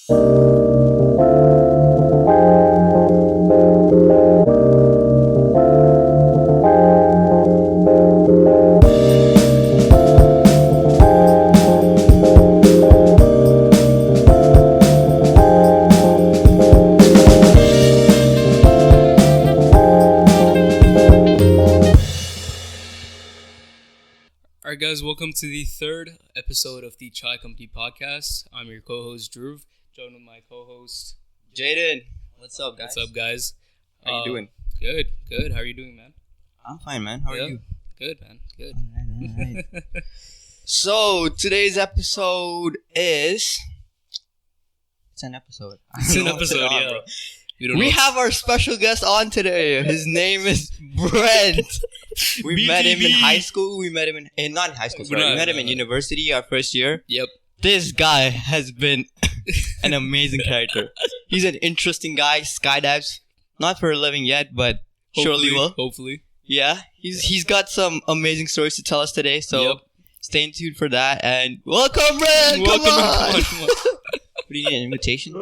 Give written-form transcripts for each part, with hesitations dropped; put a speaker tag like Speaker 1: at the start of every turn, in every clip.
Speaker 1: Alright guys, welcome to the third episode of the Chai Company podcast. I'm your co-host Drew, joined with my co-host
Speaker 2: Jaden. What's up, guys?
Speaker 1: What's up, guys?
Speaker 2: How you doing?
Speaker 1: Good. How are you doing, man?
Speaker 2: I'm fine, man. How are you?
Speaker 1: Good, man. Good.
Speaker 2: All right. So, today's episode is... It's an episode.
Speaker 1: It's an episode, yeah.
Speaker 2: Bro. We have our special guest on today. His name is Brent. We met him in high school. We met him in not in high school. Sorry. We met him in university our first year.
Speaker 1: Yep.
Speaker 2: This guy has been an amazing character. He's an interesting guy. Skydives, not for a living yet, but surely will.
Speaker 1: Hopefully.
Speaker 2: Yeah. He's got some amazing stories to tell us today. So stay tuned for that. And welcome, Brent. Come on. What do you need, an invitation?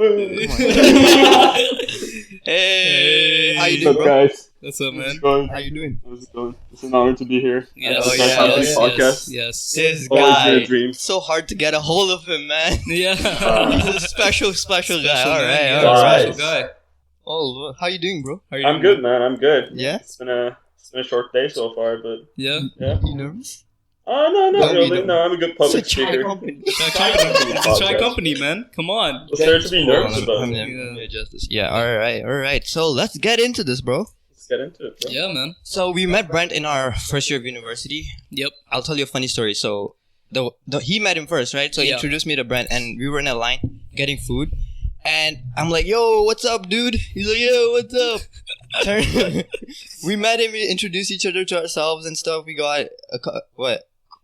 Speaker 2: Hey, how you doing, bro?
Speaker 3: Guys?
Speaker 1: What's up, man?
Speaker 2: How you doing?
Speaker 3: How's it going? It's an honor to be here.
Speaker 1: Yes.
Speaker 3: Podcast.
Speaker 2: This
Speaker 3: Always
Speaker 2: guy,
Speaker 3: been a dream.
Speaker 2: it's so hard to get a hold of him, man.
Speaker 1: Yeah.
Speaker 2: He's a special guy. All right.
Speaker 1: Special guy.
Speaker 2: Oh, how you doing, bro?
Speaker 3: I'm good, man. I'm good.
Speaker 2: Yeah?
Speaker 3: It's been a short day so far, but
Speaker 1: Yeah.
Speaker 2: You nervous?
Speaker 3: no, not really.
Speaker 2: don't.
Speaker 3: No, I'm a good public
Speaker 2: It's a chai
Speaker 3: speaker.
Speaker 2: company.
Speaker 1: It's a Chai Company, man. Come on.
Speaker 3: What's there to be nervous about?
Speaker 2: Let me adjust this. Yeah, all right. So let's get into this, bro.
Speaker 3: Let's get into it, bro.
Speaker 1: Yeah, man.
Speaker 2: So we met Brent in our first year of university.
Speaker 1: Yep.
Speaker 2: I'll tell you a funny story. So he met him first, right? So he introduced me to Brent, and we were in a line getting food. And I'm like, yo, what's up, dude? He's like, yo, what's up? We met him, we introduced each other to ourselves and stuff. We got,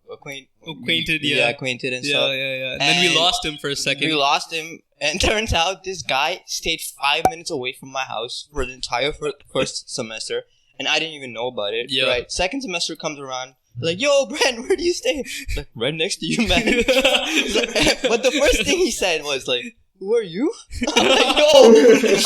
Speaker 1: Acquainted, yeah.
Speaker 2: Yeah, acquainted and stuff.
Speaker 1: Yeah. And then we lost him for a second.
Speaker 2: We lost him, and turns out this guy stayed 5 minutes away from my house for the entire first semester, and I didn't even know about it.
Speaker 1: Yeah.
Speaker 2: Right. Second semester comes around, like, yo, Brent, where do you stay? Like, right next to you, man. But the first thing he said was like, who are you? I'm like, yo,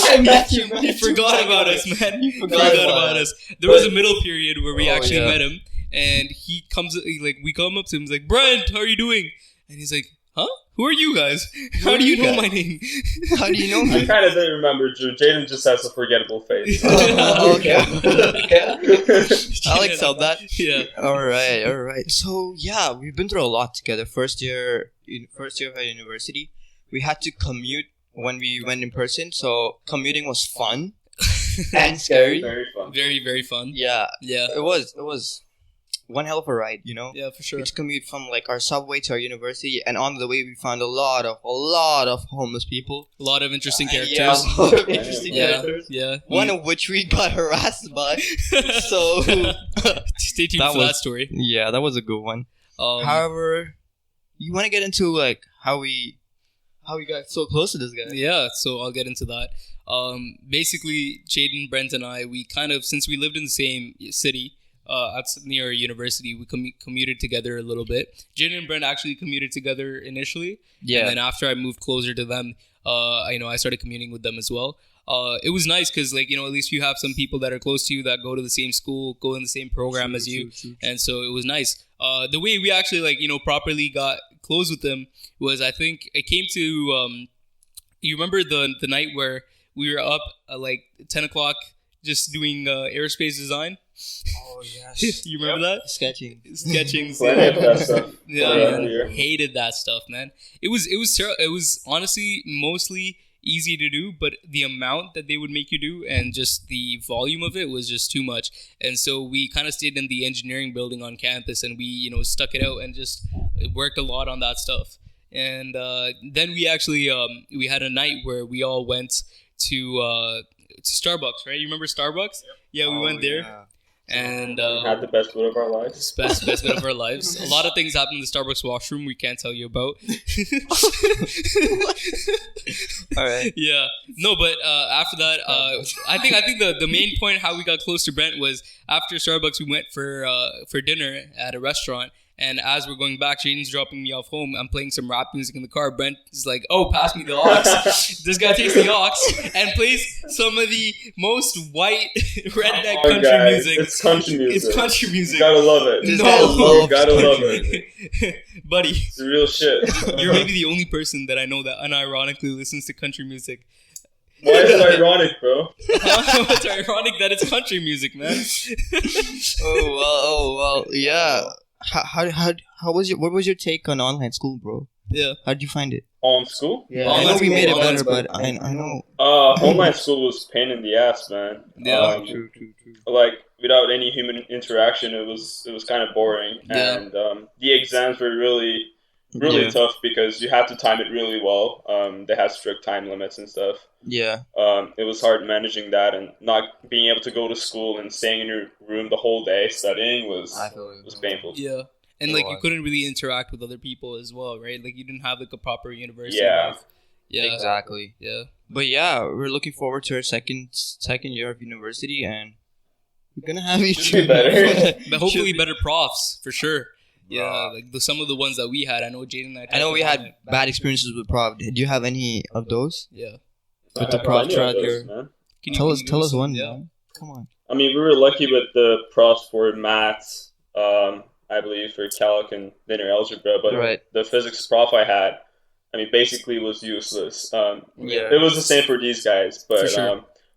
Speaker 2: I met you, man.
Speaker 1: He forgot about us, man.
Speaker 2: He forgot about
Speaker 1: us. There was a middle period where we actually
Speaker 2: yeah.
Speaker 1: met him, and we come up to him, he's like, Brent, how are you doing? And he's like, huh? Who are you guys? How do you know my name?
Speaker 2: How do you know
Speaker 3: I
Speaker 2: me?
Speaker 3: kind of didn't remember, Drew. Jaden just has a forgettable face.
Speaker 2: Okay. I'll accept that.
Speaker 1: Yeah.
Speaker 2: All right. So yeah, we've been through a lot together. First year of our university, we had to commute when we went in person. So commuting was fun and scary.
Speaker 3: Very fun.
Speaker 1: Very, very fun.
Speaker 2: Yeah,
Speaker 1: Yeah.
Speaker 2: it was one hell of a ride. You know.
Speaker 1: Yeah, for sure.
Speaker 2: We had to commute from like our subway to our university, and on the way we found a lot of homeless people.
Speaker 1: A lot of interesting characters.
Speaker 2: Yeah, a lot of interesting
Speaker 1: Yeah.
Speaker 2: characters.
Speaker 1: Yeah.
Speaker 2: One of which we got harassed by. So
Speaker 1: Stay tuned for that story.
Speaker 2: Yeah, that was a good one. However, you want to get into like how we got so close to this guy?
Speaker 1: Yeah, so I'll get into that. Basically, Jaden, Brent, and I, we kind of, since we lived in the same city, near university, we commuted together a little bit. Jaden and Brent actually commuted together initially.
Speaker 2: Yeah.
Speaker 1: And then after I moved closer to them, I started commuting with them as well. It was nice because, at least you have some people that are close to you that go to the same school, go in the same program as you. True. And so it was nice. The way we actually, properly got close with them was, I think, it came to, you remember the night where we were up at 10 o'clock just doing aerospace design?
Speaker 2: Oh, yes.
Speaker 1: You remember that?
Speaker 2: Sketching.
Speaker 3: That stuff.
Speaker 1: Yeah, man. Hated that stuff, man. It was honestly mostly easy to do, but the amount that they would make you do and just the volume of it was just too much. And so we kind of stayed in the engineering building on campus, and we stuck it out and just worked a lot on that stuff. And then we actually we had a night where we all went to Starbucks, right? You remember Starbucks? Yep. Yeah, we went there.
Speaker 2: Yeah.
Speaker 1: And
Speaker 3: we had the best food of our lives.
Speaker 1: Best bit of our lives. A lot of things happened in the Starbucks washroom we can't tell you about.
Speaker 2: All right.
Speaker 1: Yeah. No, but after that, I think the main point how we got close to Brent was after Starbucks we went for dinner at a restaurant, And as we're going back, Jaden's dropping me off home. I'm playing some rap music in the car. Brent is like, "Oh, pass me the aux." This guy takes the aux and plays some of the most white redneck country music.
Speaker 3: It's country music.
Speaker 1: It's country music.
Speaker 3: You gotta love it.
Speaker 1: No,
Speaker 3: you gotta love it.
Speaker 1: Buddy.
Speaker 3: It's the real shit.
Speaker 1: You're maybe the only person that I know that unironically listens to country music.
Speaker 3: Why is it ironic, bro?
Speaker 1: It's ironic that it's country music, man.
Speaker 2: Oh well, yeah. How was what was your take on online school, bro?
Speaker 1: Yeah.
Speaker 2: How did you find it?
Speaker 3: On school?
Speaker 2: Yeah, I know we made it better, but I know.
Speaker 3: Online school was pain in the ass, man.
Speaker 1: Yeah.
Speaker 2: True.
Speaker 3: Like without any human interaction, it was kind of boring,
Speaker 1: Yeah.
Speaker 3: and the exams were really tough because you had to time it really well. They had strict time limits and stuff.
Speaker 2: Yeah.
Speaker 3: It was hard managing that, and not being able to go to school and staying in your room the whole day studying was painful.
Speaker 1: Yeah. And like you couldn't really interact with other people as well, right? Like you didn't have like a proper university
Speaker 3: Yeah.
Speaker 1: life. Yeah.
Speaker 2: Exactly.
Speaker 1: Yeah.
Speaker 2: But yeah, we're looking forward to our second year of university, and we're gonna have each
Speaker 3: Should be better.
Speaker 1: But hopefully better profs for sure. Yeah, like some of the ones that we had. I know Jaden and
Speaker 2: I know we had bad experiences with prof. Did you have any of those?
Speaker 1: Yeah.
Speaker 2: With the prof tracker. Tell us one.
Speaker 1: Yeah.
Speaker 2: Man. Come on.
Speaker 3: I mean, we were lucky with the profs for maths, I believe, for calc and linear algebra, but the physics prof I had, I mean, basically was useless. It was the same for these guys, but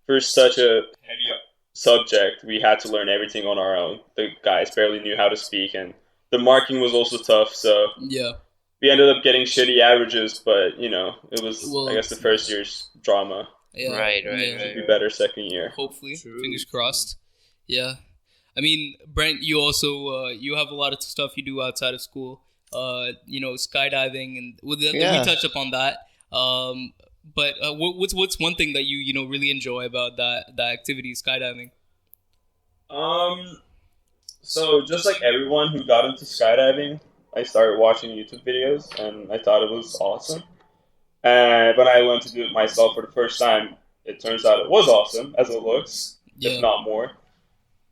Speaker 3: for such a heavy subject, we had to learn everything on our own. The guys barely knew how to speak, and the marking was also tough, so we ended up getting shitty averages, but, you know, it was, I guess, the first year's drama.
Speaker 1: Yeah.
Speaker 2: Right.
Speaker 3: Should be better second year.
Speaker 1: Hopefully. Fingers crossed. Yeah. I mean, Brent, you also, you have a lot of stuff you do outside of school. You know, skydiving, and we touched upon that. But what's one thing that you know, really enjoy about that activity, skydiving?
Speaker 3: So just like everyone who got into skydiving, I started watching YouTube videos, and I thought it was awesome. And when I went to do it myself for the first time, it turns out it was awesome, as it looks, if not more.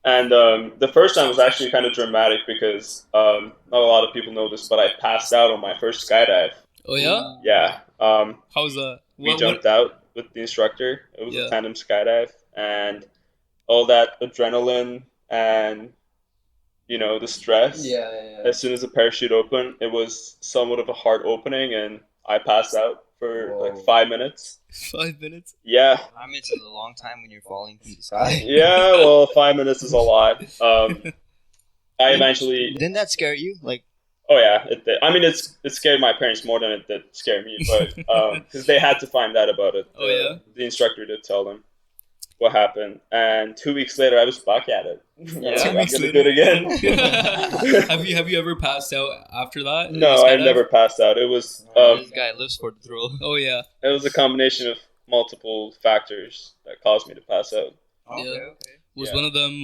Speaker 3: And the first time was actually kind of dramatic because not a lot of people know this, but I passed out on my first skydive.
Speaker 1: Oh, yeah?
Speaker 3: Yeah.
Speaker 1: How was that?
Speaker 3: We jumped out with the instructor. It was a tandem skydive. And all that adrenaline and, you know, the stress. As soon as the parachute opened, it was somewhat of a hard opening, and I passed out for like 5 minutes.
Speaker 1: 5 minutes?
Speaker 3: Yeah.
Speaker 2: 5 minutes is a long time when you're falling from the sky.
Speaker 3: Yeah, well, 5 minutes is a lot. I eventually...
Speaker 2: Didn't that scare you? Like,
Speaker 3: oh yeah, it did. I mean, it scared my parents more than it did scare me, but because they had to find out about it.
Speaker 1: Oh yeah.
Speaker 3: The instructor did tell them what happened, and 2 weeks later, I was back at it.
Speaker 1: Yeah,
Speaker 3: I'm gonna do it again.
Speaker 1: Have you ever passed out after that?
Speaker 3: No, I've never passed out. It was
Speaker 2: this guy lives for the thrill.
Speaker 1: Oh yeah.
Speaker 3: It was a combination of multiple factors that caused me to pass out.
Speaker 1: Okay. Was one of them,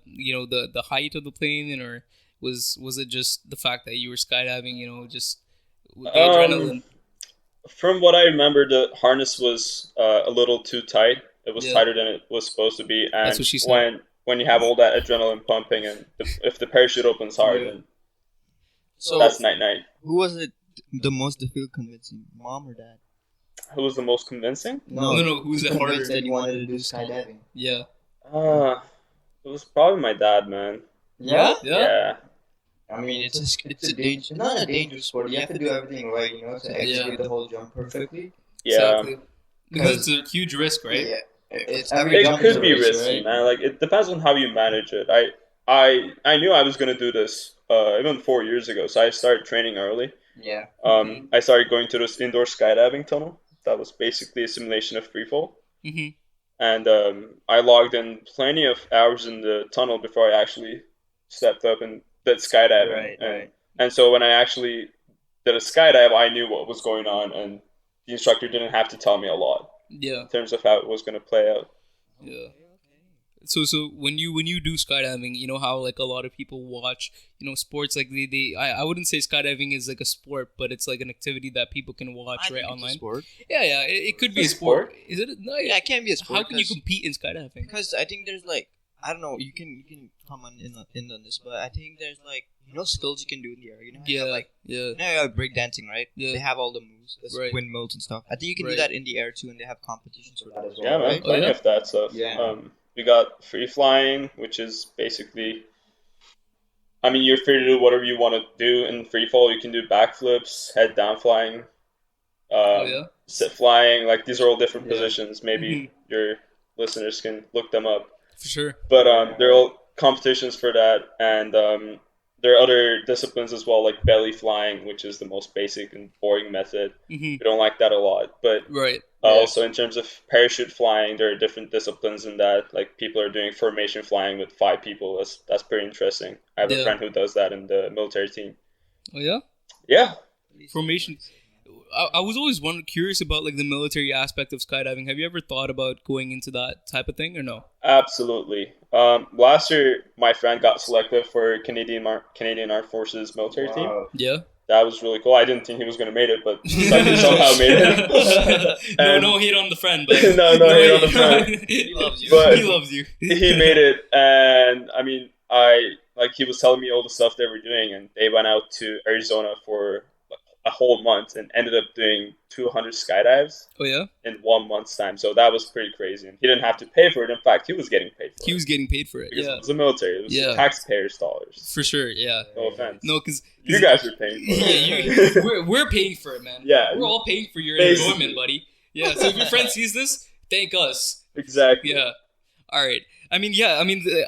Speaker 1: you know, the height of the plane, or was it just the fact that you were skydiving? You know, just with the adrenaline.
Speaker 3: From what I remember, the harness was a little too tight. It was tighter than it was supposed to be, and
Speaker 1: that's what she said.
Speaker 3: When you have all that adrenaline pumping, and if the parachute opens hard, then that's night.
Speaker 2: Who was it the most difficult convincing, mom or dad?
Speaker 3: Who was the most convincing?
Speaker 1: No. Who's the harder?
Speaker 2: That you wanted to do skydiving.
Speaker 1: Yeah.
Speaker 3: It was probably my dad, man.
Speaker 2: Yeah.
Speaker 3: Yeah.
Speaker 2: I mean, it's a danger, not a dangerous sport. You have to do everything right, you know, to execute the whole jump perfectly.
Speaker 3: Yeah.
Speaker 1: Exactly. Because it's a huge risk, right?
Speaker 2: Yeah. It
Speaker 3: could be risky, right? Man. Like, it depends on how you manage it. I knew I was gonna do this even 4 years ago, so I started training early.
Speaker 2: Yeah.
Speaker 3: I started going to this indoor skydiving tunnel. That was basically a simulation of freefall.
Speaker 1: Mm-hmm.
Speaker 3: And I logged in plenty of hours in the tunnel before I actually stepped up and did skydiving.
Speaker 2: Right.
Speaker 3: And so when I actually did a skydive, I knew what was going on, and the instructor didn't have to tell me a lot.
Speaker 1: Yeah.
Speaker 3: In terms of how it was going to play out.
Speaker 1: Yeah. So when you do skydiving, you know how like a lot of people watch, you know, sports, like I wouldn't say skydiving is like a sport, but it's like an activity that people can watch right online.
Speaker 2: It's a sport.
Speaker 1: Yeah, it could be a sport. Is it? No,
Speaker 2: Yeah, it can be a sport.
Speaker 1: How can you compete in skydiving?
Speaker 2: Because I think there's like I don't know. You can comment in on this, but I think there's like skills you can do in the air. You have breakdancing, right?
Speaker 1: Yeah.
Speaker 2: They have all the moves,
Speaker 1: right.
Speaker 2: windmills and stuff. I think you can do that in the air too, and they have competitions for that as well.
Speaker 3: Yeah, man,
Speaker 2: right?
Speaker 3: plenty of that stuff.
Speaker 2: Yeah.
Speaker 3: We got free flying, which is basically, I mean, you're free to do whatever you want to do in free fall. You can do backflips, head down flying, sit flying. Like these are all different positions. Maybe your listeners can look them up.
Speaker 1: For sure.
Speaker 3: But there are all competitions for that, and there are other disciplines as well, like belly flying, which is the most basic and boring method. We don't like that a lot. But also in terms of parachute flying, there are different disciplines in that. Like people are doing formation flying with 5 people. That's pretty interesting. I have a friend who does that in the military team.
Speaker 1: Oh yeah.
Speaker 3: Yeah.
Speaker 1: Formation. I was always curious about like the military aspect of skydiving. Have you ever thought about going into that type of thing or no?
Speaker 3: Absolutely. Last year, my friend got selected for Canadian Armed Forces military team.
Speaker 1: Yeah.
Speaker 3: That was really cool. I didn't think he was going to make it, but somehow made it.
Speaker 1: No hate on the friend. But
Speaker 3: no hate on the friend.
Speaker 1: He loves you.
Speaker 3: But
Speaker 1: he loves you.
Speaker 3: He made it, and I mean, he was telling me all the stuff they were doing, and they went out to Arizona for a whole month and ended up doing 200 skydives.
Speaker 1: Oh yeah,
Speaker 3: in 1 month's time. So that was pretty crazy. And he didn't have to pay for it. In fact, he was getting paid for it.
Speaker 1: He was getting paid for it.
Speaker 3: Because it was the military. It was taxpayers' dollars.
Speaker 1: For sure. Yeah.
Speaker 3: No offense.
Speaker 1: No, because
Speaker 3: you guys are paying for it.
Speaker 1: Yeah, we're paying for it, man.
Speaker 3: Yeah,
Speaker 1: we're all paying for your enjoyment, buddy. Yeah. So if your friend sees this, thank us.
Speaker 3: Exactly.
Speaker 1: Yeah. All right. I mean,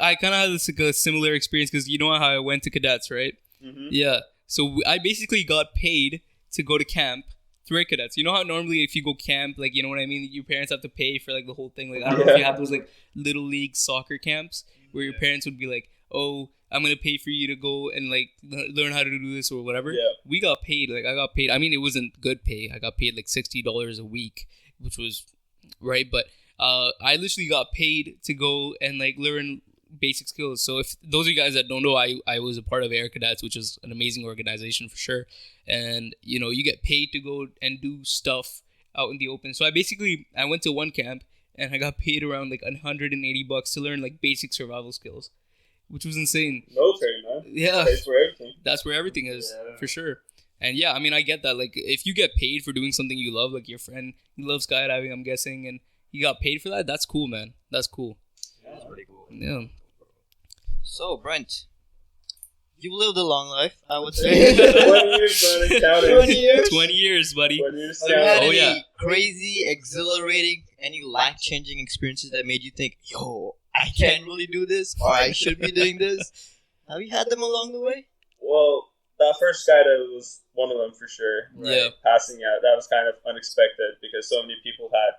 Speaker 1: I kind of had this like a similar experience because you know how I went to cadets, right?
Speaker 3: Mm-hmm.
Speaker 1: Yeah. So I basically got paid to go to camp through cadets. You know how normally if you go camp, like, you know what I mean? Your parents have to pay for like the whole thing. Like, I don't know if you have those like little league soccer camps where your parents would be like, oh, I'm going to pay for you to go and like learn how to do this or whatever.
Speaker 3: Yeah.
Speaker 1: We got paid. Like I got paid. I mean, it wasn't good pay. I got paid like $60 a week, which was right. But I literally got paid to go and like learn basic skills. So if those of you guys that don't know, I was a part of Air Cadets, which is an amazing organization for sure. And you know, you get paid to go and do stuff out in the open. So I went to one camp and I got paid around like $180 to learn like basic survival skills, which was insane.
Speaker 3: Military, man.
Speaker 1: Yeah,
Speaker 3: that's where everything.
Speaker 1: That's where everything is for sure. And yeah, I mean, I get that. Like, if you get paid for doing something you love, like your friend, he loves skydiving, I'm guessing, and you got paid for that. That's cool, man. That's cool.
Speaker 2: Yeah, that's pretty cool.
Speaker 1: Yeah.
Speaker 2: So, Brent, you lived a long life, I would say.
Speaker 3: 20 years, man.
Speaker 2: 20 years?
Speaker 1: 20 years, buddy.
Speaker 3: 20 years.
Speaker 2: Have you had any crazy, exhilarating, any life-changing experiences that made you think, yo, I can't really do this, or I should be doing this? Have you had them along the way?
Speaker 3: Well, that first skydive was one of them for sure.
Speaker 1: Right? Yeah.
Speaker 3: Passing out, that was kind of unexpected because so many people had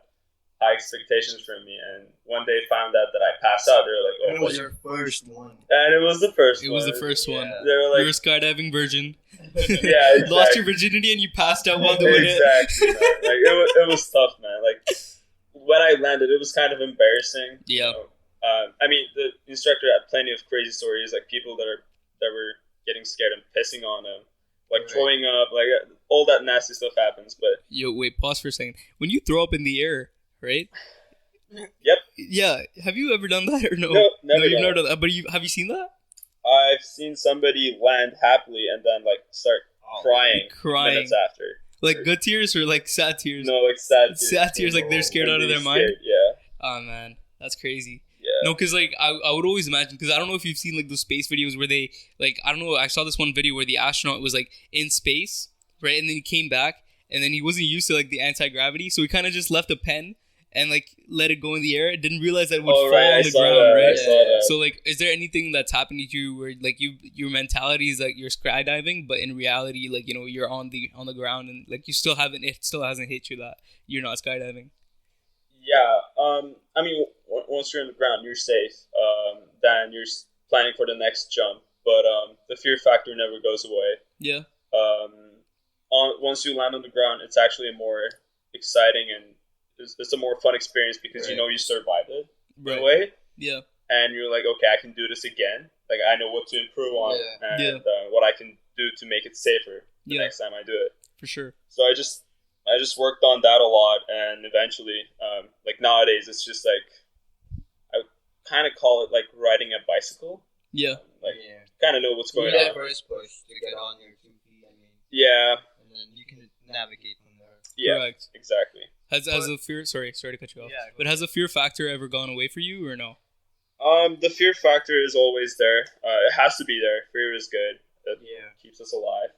Speaker 3: high expectations from me, and when they found out that I passed out, they were like, "Oh,
Speaker 2: it was your first one."
Speaker 3: And it was the first one.
Speaker 1: It was the first one.
Speaker 3: They were like,
Speaker 1: "You're a skydiving virgin."
Speaker 3: Yeah, exactly.
Speaker 1: Lost your virginity and you passed out while doing it.
Speaker 3: Exactly. Like it was tough, man. Like when I landed, it was kind of embarrassing.
Speaker 1: Yeah.
Speaker 3: You know? I mean, the instructor had plenty of crazy stories, like people that were getting scared and pissing on him, like throwing up, like all that nasty stuff happens. But
Speaker 1: yo, wait, pause for a second. When you throw up in the air, right?
Speaker 3: Yep.
Speaker 1: Yeah. Have you ever done that or no?
Speaker 3: No, never.
Speaker 1: No, you've never done that. But have you seen that?
Speaker 3: I've seen somebody land happily and then like start crying minutes after.
Speaker 1: Like good tears or like sad tears?
Speaker 3: No, like sad tears.
Speaker 1: Sad tears, like they're scared out of their mind?
Speaker 3: Yeah.
Speaker 1: Oh, man. That's crazy.
Speaker 3: Yeah.
Speaker 1: No, because like I would always imagine, because I don't know if you've seen like those space videos where they like, I don't know, I saw this one video where the astronaut was like in space, right? And then he came back and then he wasn't used to like the anti-gravity, so he kind of just left a pen and like let it go in the air. It didn't realize that it would fall on the ground, right?
Speaker 3: I saw that.
Speaker 1: So like, is there anything that's happened to you where like your mentality is like you're skydiving, but in reality, like, you know, you're on the ground and like it still hasn't hit you that you're not skydiving?
Speaker 3: Yeah. I mean, once you're on the ground, you're safe. Then you're planning for the next jump, but the fear factor never goes away.
Speaker 1: Yeah.
Speaker 3: Once you land on the ground, it's actually a more exciting and it's a more fun experience because you know you survived it in a way.
Speaker 1: Yeah.
Speaker 3: And you're like, okay, I can do this again. Like, I know what to improve on and what I can do to make it safer the next time I do it.
Speaker 1: For sure.
Speaker 3: So I just worked on that a lot, and eventually, like nowadays, it's just like kind of call it like riding a bicycle.
Speaker 1: Yeah.
Speaker 3: Kind of know what's going on.
Speaker 2: You need that first push to get on your 2 feet.
Speaker 3: Yeah.
Speaker 2: And then you can navigate from there.
Speaker 3: Yeah.
Speaker 1: Correct.
Speaker 3: Exactly.
Speaker 1: Has a fear? Sorry to cut you off.
Speaker 2: Yeah,
Speaker 1: but has the fear factor ever gone away for you or no?
Speaker 3: The fear factor is always there. It has to be there. Fear is good. It keeps us alive.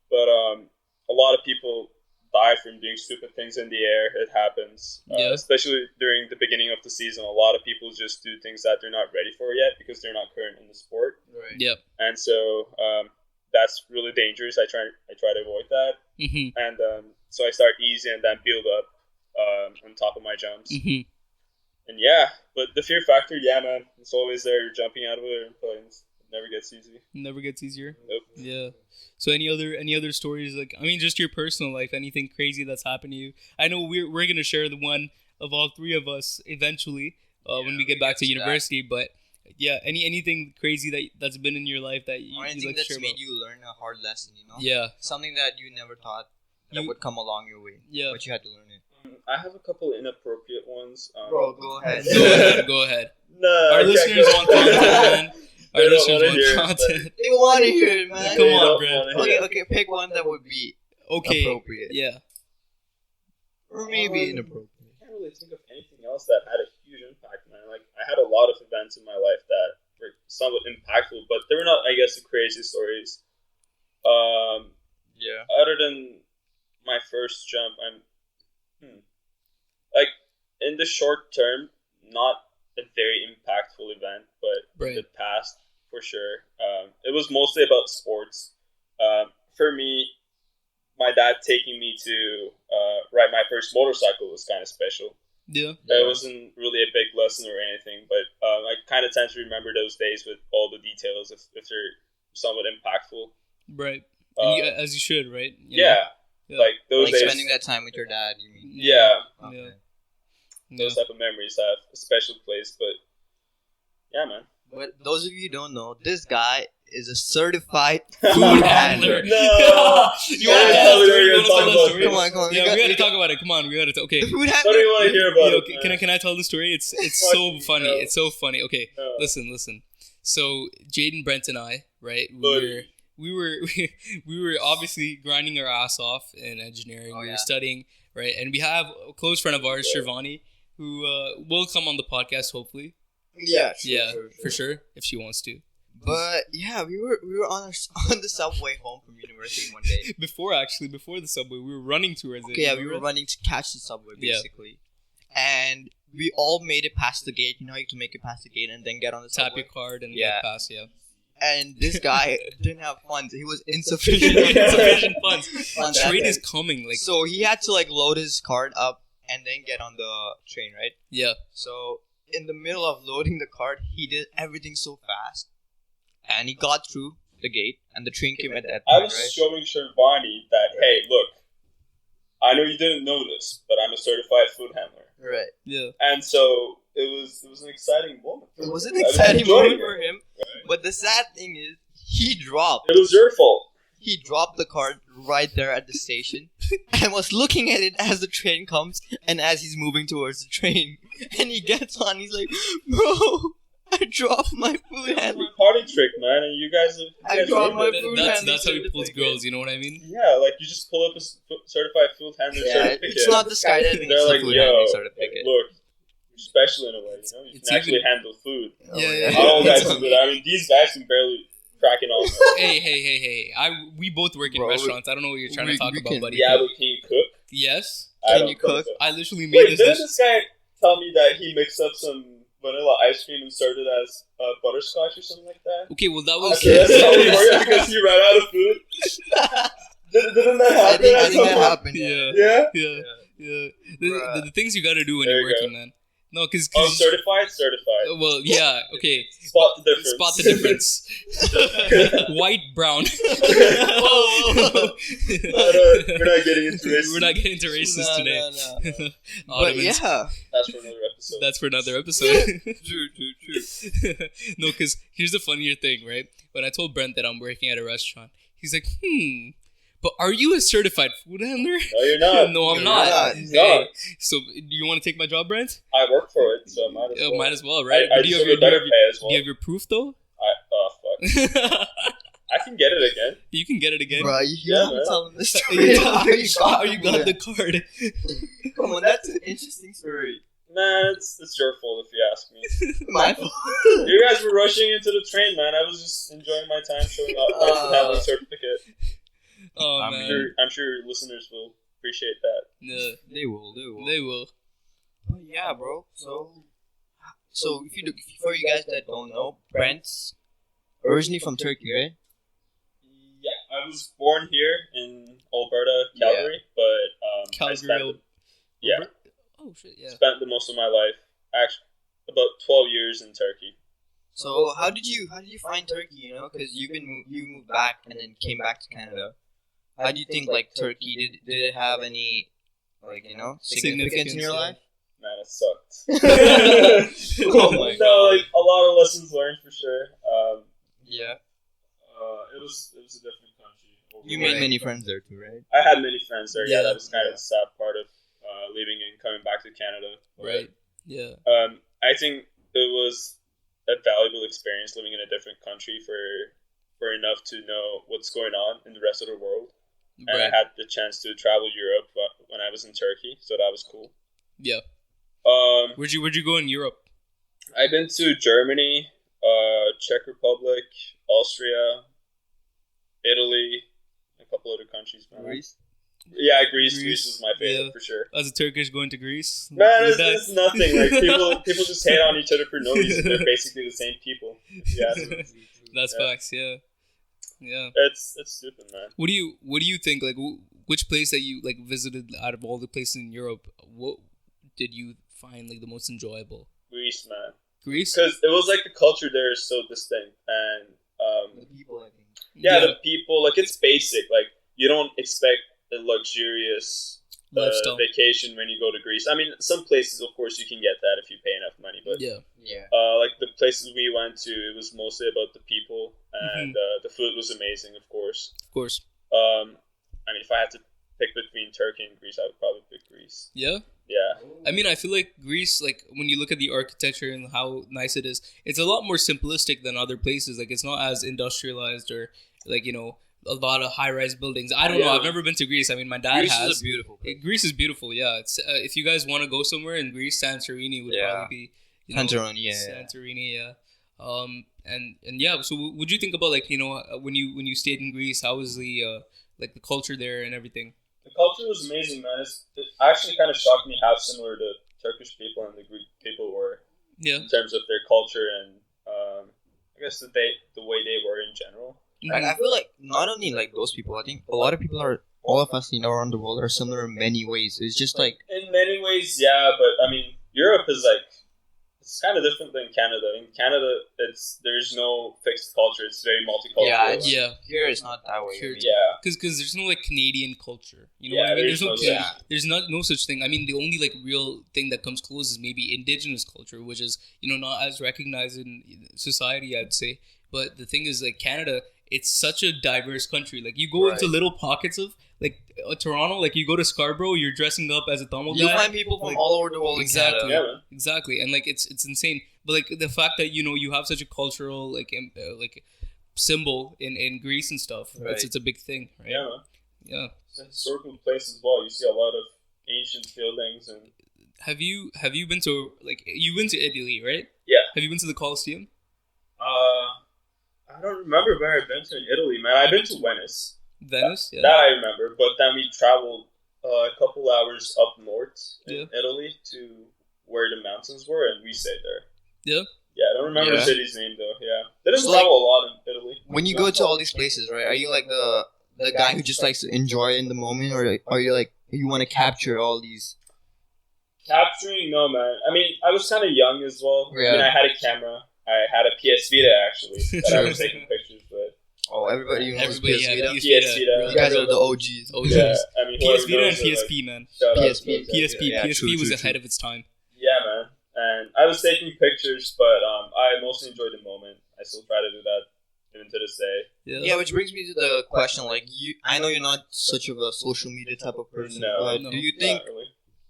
Speaker 3: But a lot of people die from doing stupid things in the air. It happens. Especially during the beginning of the season. A lot of people just do things that they're not ready for yet because they're not current in the sport.
Speaker 2: Right.
Speaker 1: Yep.
Speaker 3: And so that's really dangerous. I try to avoid that.
Speaker 1: Mm-hmm.
Speaker 3: And so I start easy and then build up on top of my jumps.
Speaker 1: Mm-hmm.
Speaker 3: And yeah, but the fear factor, yeah, man, it's always there. You're jumping out of it and planes. It never gets easy.
Speaker 1: Never gets easier.
Speaker 3: Nope.
Speaker 1: Yeah. So any other stories, like, I mean, just your personal life, anything crazy that's happened to you? I know we're gonna share the one of all three of us eventually when we get back to university. But yeah, anything crazy that's been in your life that you
Speaker 2: anything
Speaker 1: like
Speaker 2: that's
Speaker 1: to share
Speaker 2: made
Speaker 1: about?
Speaker 2: you learn a hard lesson, you know?
Speaker 1: Yeah.
Speaker 2: Something that you never thought that would come along your way.
Speaker 1: Yeah.
Speaker 2: But you had to learn it.
Speaker 3: I have a couple inappropriate ones.
Speaker 2: Bro, go ahead.
Speaker 1: Go ahead.
Speaker 3: No,
Speaker 1: our listeners want content, man. Our listeners want content.
Speaker 2: They want to hear it, man.
Speaker 1: Come on, Brent.
Speaker 2: Okay, pick one that would be appropriate.
Speaker 1: Yeah.
Speaker 2: Or maybe inappropriate.
Speaker 3: I can't really think of anything else that had a huge impact, man. Like, I had a lot of events in my life that were somewhat impactful, but they were not, I guess, the crazy stories. Other than my first jump, like, in the short term, not a very impactful event, but in the past, for sure. It was mostly about sports. For me, my dad taking me to ride my first motorcycle was kind of special.
Speaker 1: Yeah.
Speaker 3: It wasn't really a big lesson or anything, but I kind of tend to remember those days with all the details if they're somewhat impactful.
Speaker 1: Right. As you should, right?
Speaker 3: Yeah. Like those days.
Speaker 2: Spending that time with your dad, you mean?
Speaker 3: Yeah.
Speaker 2: Okay.
Speaker 3: Those type of memories have a special place, but yeah, man.
Speaker 2: But those of you who don't know, this guy is a certified
Speaker 1: food handler.
Speaker 3: No!
Speaker 1: You want to tell the story?
Speaker 2: Come on.
Speaker 1: Yeah, we got to talk about it. Come on, we got to talk. Okay.
Speaker 2: Food
Speaker 3: What do you want to hear about it?
Speaker 1: Can I tell the story? It's so funny. No. It's so funny. Okay, listen. So Jaden, Brent, and I, right? We were obviously grinding our ass off in engineering. We were studying, right? And we have a close friend of ours, Shirvani, who will come on the podcast hopefully.
Speaker 2: Yeah,
Speaker 1: for sure, if she wants to.
Speaker 2: But yeah, we were on the subway home from university one day. Before
Speaker 1: the subway, we were running towards it.
Speaker 2: Okay, yeah, we were running to catch the subway basically, and we all made it past the gate. You know, you have to make it past the gate and then get on the subway.
Speaker 1: Tap your card and get past. Yeah.
Speaker 2: And this guy didn't have funds. He was insufficient funds.
Speaker 1: Train is coming.
Speaker 2: So he had to load his card up and then get on the train, right?
Speaker 1: Yeah.
Speaker 2: So in the middle of loading the card, he did everything so fast, and he got through the gate, and the train came at that point.
Speaker 3: I was showing Shirvani that, hey, look, I know you didn't know this, but I'm a certified food handler.
Speaker 2: Right.
Speaker 1: Yeah.
Speaker 3: And so it was an exciting moment.
Speaker 2: It was an exciting moment for him. Right. But the sad thing is, he dropped.
Speaker 3: It was your fault.
Speaker 2: He dropped the card right there at the station and was looking at it as the train comes and as he's moving towards the train. And he gets on, he's like, bro, I dropped my food handler.
Speaker 3: It's a party trick, man, and you guys
Speaker 2: I dropped my food handler.
Speaker 1: That's how he pulls girls, you know what I mean?
Speaker 3: Yeah, like you just pull up a certified food handler certificate.
Speaker 2: It's not the skydiving,
Speaker 3: they're like,
Speaker 2: food
Speaker 3: yo,
Speaker 2: certificate.
Speaker 3: Look, you're special in a way, you know? You can actually handle food.
Speaker 1: Yeah.
Speaker 3: All guys do that. I mean, these guys can barely crack it on.
Speaker 1: Hey. We both work in restaurants. I don't know what you're trying to talk about, buddy.
Speaker 3: Yeah, but can you cook?
Speaker 1: Yes.
Speaker 2: Can you cook?
Speaker 3: So.
Speaker 1: I literally made
Speaker 3: didn't this guy tell me that he mixed up some vanilla ice cream and served it as butterscotch or something like that?
Speaker 1: Okay, well that was...
Speaker 3: Okay, that's how it worked because he ran out of food? Didn't that happen?
Speaker 2: I think that happened.
Speaker 1: Yeah. The things you gotta do when you're working, man. No, because...
Speaker 3: certified?
Speaker 1: Well, yeah, okay.
Speaker 3: Spot the difference.
Speaker 1: White, brown.
Speaker 3: We're not getting into racism.
Speaker 1: We're not getting into racism today.
Speaker 2: No. But yeah.
Speaker 3: That's for another episode.
Speaker 1: True. No, because here's the funnier thing, right? When I told Brent that I'm working at a restaurant, he's like, But are you a certified food handler?
Speaker 3: No, you're not.
Speaker 1: No, I'm
Speaker 2: You're
Speaker 1: not.
Speaker 3: not.
Speaker 1: So, do you want to take my job, Brent?
Speaker 3: I work for it, so might as well.
Speaker 1: Might as well, right?
Speaker 3: I deserve a better pay as well.
Speaker 1: Do you have your proof, though?
Speaker 3: Fuck. I can get it again.
Speaker 1: You can get it again.
Speaker 2: Bro, you
Speaker 3: Yeah,
Speaker 2: have to tell them the story.
Speaker 1: How you got the card?
Speaker 2: Come on, that's an interesting story.
Speaker 3: Man, it's your fault if you ask me.
Speaker 2: My fault.
Speaker 3: You guys were rushing into the train, man. I was just enjoying my time showing up. I didn't have a certificate.
Speaker 1: Oh, man.
Speaker 3: I'm sure your listeners will appreciate that.
Speaker 1: Yeah.
Speaker 2: They will.
Speaker 1: They will.
Speaker 2: Oh, yeah, bro. So for you guys that don't know, Brent's originally from Turkey, right?
Speaker 3: Yeah, I was born here in Alberta, Calgary, but
Speaker 1: Calgary. Oh shit! Yeah.
Speaker 3: Spent the most of my life, actually, about 12 years in Turkey.
Speaker 2: So how did you find Turkey? You know, because you moved back and then came back to Canada. How do you think like Turkey did it have any significance in your life?
Speaker 3: Man, it sucked.
Speaker 2: Oh my
Speaker 3: no,
Speaker 2: god.
Speaker 3: like a lot of lessons learned for sure.
Speaker 2: Yeah.
Speaker 3: It was a different country.
Speaker 2: You made many friends there too, right?
Speaker 3: I had many friends there. Yeah,
Speaker 1: Yeah.
Speaker 3: that was kind of the sad part of leaving and coming back to Canada.
Speaker 1: Right. Yeah.
Speaker 3: I think it was a valuable experience living in a different country for enough to know what's going on in the rest of the world. And I had the chance to travel Europe when I was in Turkey, so that was cool.
Speaker 1: Yeah. Where'd you go in Europe?
Speaker 3: I've been to Germany, Czech Republic, Austria, Italy, a couple other countries. Man.
Speaker 2: Greece?
Speaker 3: Yeah, Greece was my favorite for sure.
Speaker 1: As a Turkish going to Greece?
Speaker 3: Man, it's nothing. Like people just hate on each other for no reason. They're basically the same people. Yeah,
Speaker 1: that's facts. Yeah, yeah.
Speaker 3: It's stupid, man.
Speaker 1: What do you think? Like, which place that you like visited out of all the places in Europe? What did you find like the most enjoyable?
Speaker 3: Greece, man.
Speaker 1: Greece,
Speaker 3: because it was like the culture there is so distinct, and
Speaker 2: the people, I think.
Speaker 3: Yeah, the people, like it's basic. Like you don't expect a luxurious vacation when you go to Greece. I mean, some places, of course, you can get that if you pay enough money. But like the places we went to, it was mostly about the people, and the food was amazing, of course.
Speaker 1: Of course.
Speaker 3: I mean, if I had to pick between Turkey and Greece, I would probably pick Greece.
Speaker 1: Yeah.
Speaker 3: Yeah.
Speaker 1: I mean, I feel like Greece, like when you look at the architecture and how nice it is, it's a lot more simplistic than other places. Like it's not as industrialized or like, you know, a lot of high-rise buildings. I don't know. I've never been to Greece. I mean, my dad
Speaker 2: Greece
Speaker 1: has.
Speaker 2: Greece is beautiful place.
Speaker 1: Greece is beautiful, yeah. It's if you guys want to go somewhere in Greece, Santorini would probably be. Santorini, yeah. And yeah. So, would you think about like when you stayed in Greece? How was the like the culture there and everything?
Speaker 3: The culture was amazing, man. It actually kind of shocked me how similar the Turkish people and the Greek people were. Yeah. In terms of their culture and I guess the way they were in general.
Speaker 2: I feel like not only like those people, I think a lot of people all of us around the world are similar in many ways. It's just like
Speaker 3: in many ways, yeah. But I mean, Europe is like it's kind of different than Canada. In Canada, there's no fixed culture. It's very multicultural.
Speaker 1: Yeah.
Speaker 2: Here it's not that way.
Speaker 1: Because there's no like Canadian culture. You know what I mean? There's no such thing. I mean, the only like real thing that comes close is maybe indigenous culture, which is not as recognized in society, I'd say. But the thing is, like Canada, it's such a diverse country. Like you go into little pockets of like Toronto, like you go to Scarborough, you're dressing up as a Tamil guy.
Speaker 2: You find people from all over the world.
Speaker 1: Exactly,
Speaker 3: exactly,
Speaker 1: and like it's insane. But like the fact that you have such a cultural like symbol in Greece and stuff, it's a big thing, right? Yeah.
Speaker 3: It's a historical place as well. You see a lot of ancient buildings and.
Speaker 1: Have you been to you've been to Italy, right?
Speaker 3: Yeah.
Speaker 1: Have you been to the Colosseum?
Speaker 3: I don't remember where I've been to in Italy, man. I've been to Venice.
Speaker 1: Venice, yeah.
Speaker 3: That I remember, but then we traveled a couple hours up north in Italy to where the mountains were, and we stayed there. Yeah. Yeah, I don't remember the city's name though. Yeah, didn't travel a lot in Italy.
Speaker 2: When you go to all these places, right? Are you like the guy who just likes to enjoy in the moment, or are you like you want to capture all these?
Speaker 3: Capturing, no, man. I mean, I was kind of young as well. Yeah. I mean, I had a camera. I had a PS Vita actually that I was taking pictures with.
Speaker 2: Oh, everybody knows PS Vita.
Speaker 3: PS Vita.
Speaker 2: You guys are the OGs.
Speaker 3: Yeah, I mean,
Speaker 1: PS Vita and PSP, man.
Speaker 2: PSP.
Speaker 1: PSP was ahead of its time.
Speaker 3: Yeah, man. And I was taking pictures, but I mostly enjoyed the moment. I still try to do that even to this day.
Speaker 2: Yeah, which brings me to the question, like, I know you're not such of a social media type of person, but do you think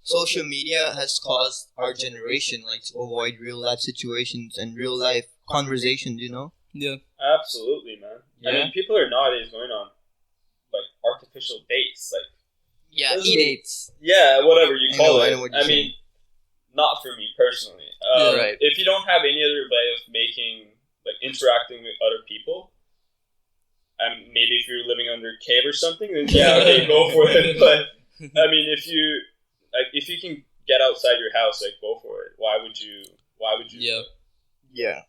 Speaker 2: social media has caused our generation, like, to avoid real life situations and real life conversations, you know?
Speaker 1: Yeah.
Speaker 3: Absolutely, man. Yeah. I mean, people are nowadays going on, like, artificial dates, like...
Speaker 2: Yeah, e-dates.
Speaker 3: Yeah, whatever you call it.
Speaker 2: I
Speaker 3: mean, not for me personally.
Speaker 2: Right.
Speaker 3: If you don't have any other way of interacting with other people, maybe if you're living under a cave or something, then yeah, okay, go for it. But I mean, if you can get outside your house, like, go for it. Why would you?
Speaker 2: Yeah.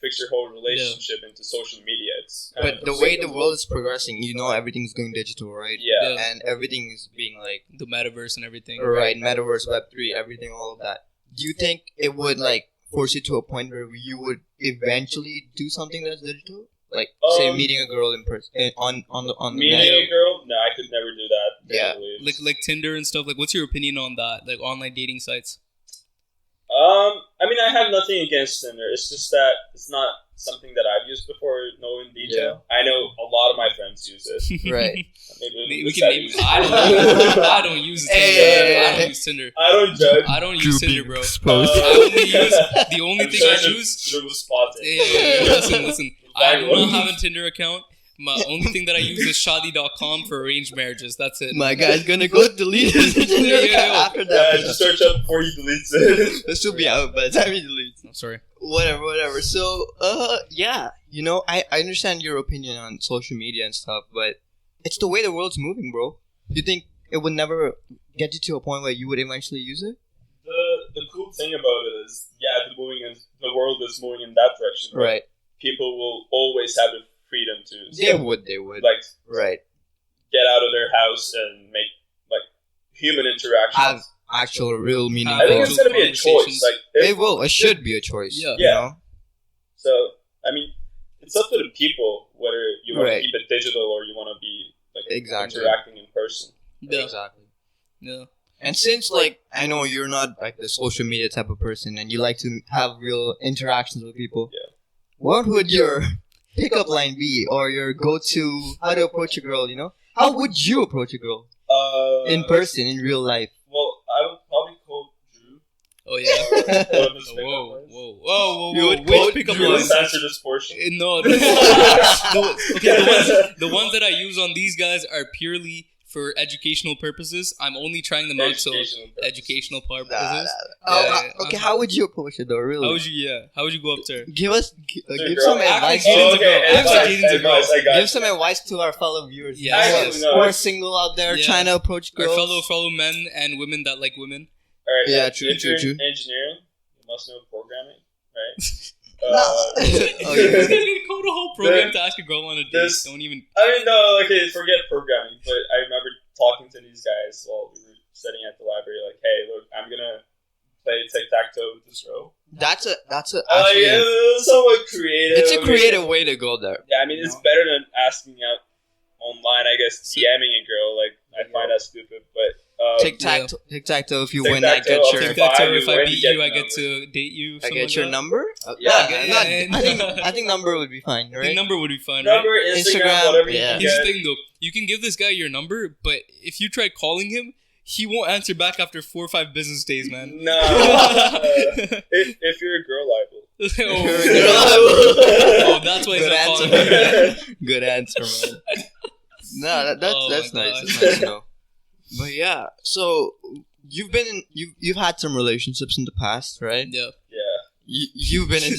Speaker 3: Fix your whole relationship into social media.
Speaker 2: But the way the world is progressing, everything's going digital, right?
Speaker 3: Yeah.
Speaker 2: And everything is being like
Speaker 1: the metaverse and everything.
Speaker 2: Right, metaverse, Web3, everything, all of that. Do you think it would like force you to a point where you would eventually do something that's digital? Like, say, meeting a girl in person on the
Speaker 3: meeting a girl? No, I could never do that.
Speaker 2: Yeah,
Speaker 1: like Tinder and stuff. Like, what's your opinion on that? Like online dating sites.
Speaker 3: I mean, I have nothing against Tinder. It's just that it's not something that I've used before, no in detail. Yeah. I know a lot of my friends use it.
Speaker 2: Right.
Speaker 1: I don't use Tinder. I don't use Tinder.
Speaker 3: I don't judge.
Speaker 1: I don't use Tinder, bro. The only thing I use... Listen. I do not have a Tinder account. My only thing that I use is shadi.com for arranged marriages. That's it.
Speaker 2: My guy's gonna go delete his Tinder account after that.
Speaker 3: Yeah, just search up before he deletes it.
Speaker 2: This will be out by the time he deletes.
Speaker 1: I'm sorry.
Speaker 2: Whatever. So, yeah. I understand your opinion on social media and stuff, but it's the way the world's moving, bro. Do you think it would never get you to a point where you would eventually use it?
Speaker 3: The cool thing about it is, the world is moving in that direction.
Speaker 2: Right.
Speaker 3: People will always have the freedom to...
Speaker 2: They would.
Speaker 3: Like,
Speaker 2: right.
Speaker 3: Get out of their house and make, like, human interactions.
Speaker 2: Have actual, real meaningful...
Speaker 3: I think it's going to be a choice. Like,
Speaker 2: it should be a choice.
Speaker 1: Yeah.
Speaker 2: You know?
Speaker 3: So, I mean, it's up to the people whether you want to keep it digital or you want to be, like, interacting in person.
Speaker 1: Yeah.
Speaker 2: Exactly.
Speaker 1: Yeah.
Speaker 2: And since, like, I know you're not, like, the social media type of person and you like to have real interactions with people, what would your pickup line be, or your go-to how to approach a girl, How would you approach a girl? In person, in real life?
Speaker 3: Well, I would probably call Drew.
Speaker 1: Oh, yeah? Whoa.
Speaker 2: You would call
Speaker 3: pickup line? Let's answer this portion.
Speaker 1: No. Okay, the ones that I use on these guys are purely for educational purposes. I'm only trying them out, so educational purposes.
Speaker 2: Okay, how would you approach it though? Really?
Speaker 1: How would you go up to her?
Speaker 2: Give some advice. Give some advice to our fellow viewers.
Speaker 1: Yeah,
Speaker 2: who are single out there trying to approach girls.
Speaker 1: Our fellow men and women that like women.
Speaker 3: All right.
Speaker 2: Yeah, true.
Speaker 3: Engineering, you must know programming, right?
Speaker 1: You're gonna code a whole program to ask a girl on a date. Don't even.
Speaker 3: I mean, no, okay, forget programming. But I remember talking to these guys while we were studying at the library. Like, hey, look, I'm gonna play tic-tac-toe with this girl.
Speaker 2: That's a
Speaker 3: somewhat creative.
Speaker 2: It's a creative way to go there.
Speaker 3: Yeah, I mean, it's better than asking out online. I guess DMing a girl, like, I find that stupid, but.
Speaker 2: Tic-tac-toe. If you win, I get your...
Speaker 1: Tic-tac-toe. If I beat you, I get to date you.
Speaker 2: I get your number? I think number would be fine, right?
Speaker 1: I think number would be fine,
Speaker 3: right? Number, Instagram, whatever you can get.
Speaker 1: Here's the thing, though. You can give this guy your number, but if you try calling him, he won't answer back after 4 or 5 business days, man.
Speaker 3: No. If you're a girl, I will.
Speaker 1: Oh, that's why he's not calling me.
Speaker 2: Good answer, man. No, that's nice. That's nice to know. But yeah, so you've had some relationships in the past, right?
Speaker 1: Yeah.
Speaker 2: You've been in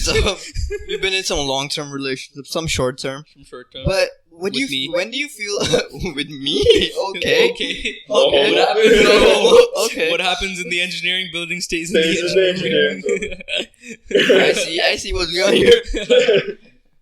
Speaker 2: some long-term relationships, some short-term. But when do you feel with me? Okay.
Speaker 1: What happens in the engineering building stays in the
Speaker 2: engineering. I see what's going on here.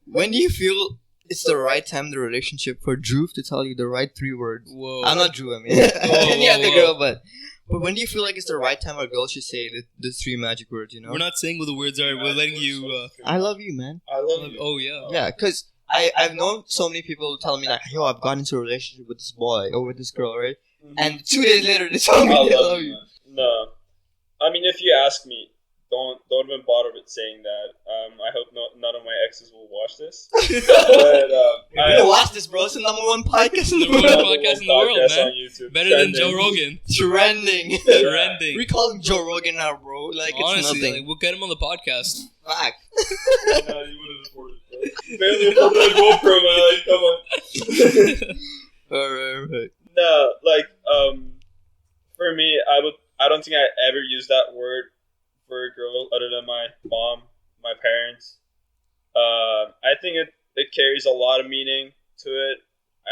Speaker 2: When do you feel it's the right time in the relationship for Drew to tell you the right 3 words?
Speaker 1: Whoa.
Speaker 2: I'm not Drew, I mean. Any other girl, but when do you feel like it's the right time a girl should say the 3 magic words,
Speaker 1: We're not saying what the words are. We're letting you...
Speaker 2: I love you, man.
Speaker 3: I love you.
Speaker 1: Oh, yeah.
Speaker 2: Yeah, because I've known so many people tell me, like, yo, I've gotten into a relationship with this boy or with this girl, right? Mm-hmm. And 2 days later, they tell me they love you.
Speaker 3: No. I mean, if you ask me, don't even bother with saying that. I hope none of my exes will watch this. But
Speaker 2: I watch this, bro. It's the number one podcast in the world.
Speaker 1: Podcast in the world, man.
Speaker 3: On YouTube.
Speaker 1: Better
Speaker 3: Trending.
Speaker 1: than Joe Rogan.
Speaker 2: Trending.
Speaker 1: Trending.
Speaker 2: We call him Joe Rogan now, bro. Like,
Speaker 1: honestly,
Speaker 2: it's nothing.
Speaker 1: like, we'll get him on the podcast.
Speaker 2: Fact.
Speaker 3: No, you wouldn't afford it, bro. Barely afforded a GoPro, man. Like, come on.
Speaker 2: Alright.
Speaker 3: No, like, for me, I don't think I ever used that word for a girl other than my mom, my parents. I think it carries a lot of meaning to it.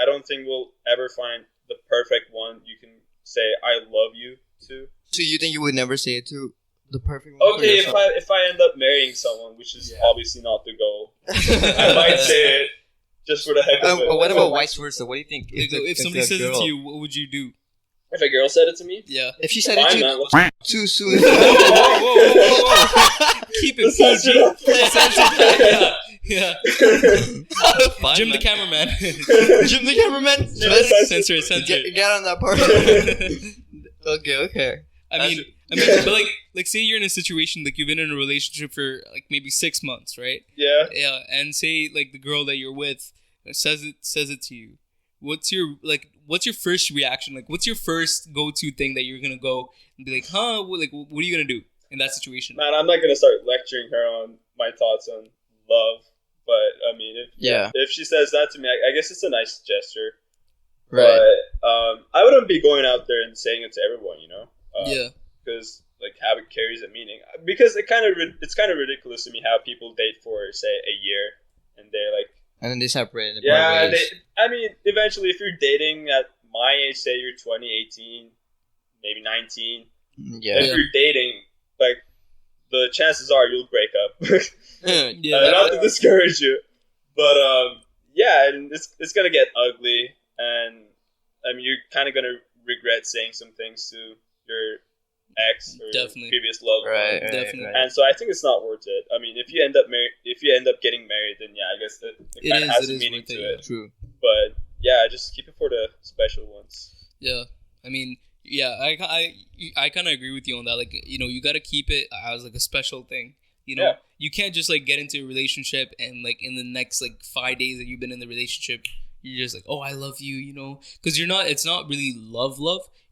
Speaker 3: I don't think we'll ever find the perfect one you can say I love you to.
Speaker 2: So you think you would never say it to the perfect one?
Speaker 3: Okay, if I end up marrying someone, which is obviously not the goal, I might say it just for the heck of it.
Speaker 2: What about vice versa? What do you think?
Speaker 1: If somebody says it to you, what would you do?
Speaker 3: If a girl said it to me?
Speaker 1: Yeah.
Speaker 2: If she said it to you too soon.
Speaker 1: Whoa. Keep it PG. Yeah.
Speaker 2: Fine,
Speaker 1: Jim the cameraman.
Speaker 2: Jim the cameraman.
Speaker 1: Censor it.
Speaker 2: Get on that part. Okay.
Speaker 1: I mean, but like, say you're in a situation like you've been in a relationship for like maybe 6 months, right?
Speaker 3: Yeah.
Speaker 1: Yeah, and say like the girl that you're with says it to you. What's your first reaction? Like, what's your first go-to thing that you're gonna go and be like, huh? What are you gonna do in that situation?
Speaker 3: Man, I'm not gonna start lecturing her on my thoughts on love, but I mean, if she says that to me, I guess it's a nice gesture.
Speaker 2: Right.
Speaker 3: But I wouldn't be going out there and saying it to everyone, you know. Because like habit carries a meaning. Because it's kind of ridiculous to me how people date for say a year and they're like.
Speaker 2: And then they separate.
Speaker 3: I mean, eventually, if you're dating at my age, say you're 20, 18, maybe 19. If you're dating, like, the chances are you'll break up. Not to discourage you, but and it's gonna get ugly, and I mean, you're kind of gonna regret saying some things to your ex or previous love,
Speaker 2: right?
Speaker 1: Definitely.
Speaker 3: And so I think it's not worth it. I mean, if you end up getting married, then I guess it kind of has a meaning to it.
Speaker 2: True.
Speaker 3: But just keep it for the special ones.
Speaker 1: Yeah, I mean, I kind of agree with you on that. Like, you know, you got to keep it as like a special thing. You know, you can't just like get into a relationship and like in the next like 5 days that you've been in the relationship, you're just like, oh, I love you, you know, because it's not really love,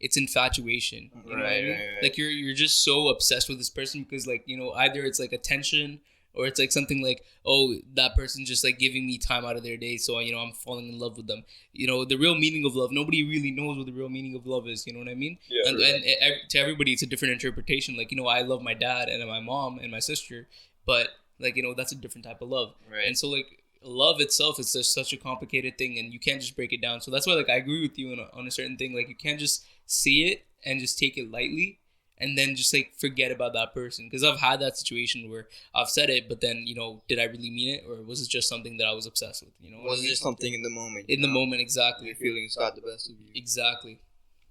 Speaker 1: it's infatuation. You know what I mean? Right. Like you're just so obsessed with this person because like, you know, either it's like attention or it's like something like, oh, that person's just like giving me time out of their day, so you know I'm falling in love with them. You know, the real meaning of love, nobody really knows what the real meaning of love is. You know what I mean? Yeah. And to everybody, it's a different interpretation. Like, you know, I love my dad and my mom and my sister, but like, you know, that's a different type of love. Right. And so like love itself is just such a complicated thing, and you can't just break it down. So that's why like I agree with you on a certain thing. Like you can't just see it and just take it lightly. And then just like forget about that person, because I've had that situation where I've said it, but then, you know, did I really mean it, or was it just something that I was obsessed with? You know,
Speaker 2: was it just something in the moment?
Speaker 1: In the moment, exactly.
Speaker 2: Your feelings got the best of you.
Speaker 1: Exactly.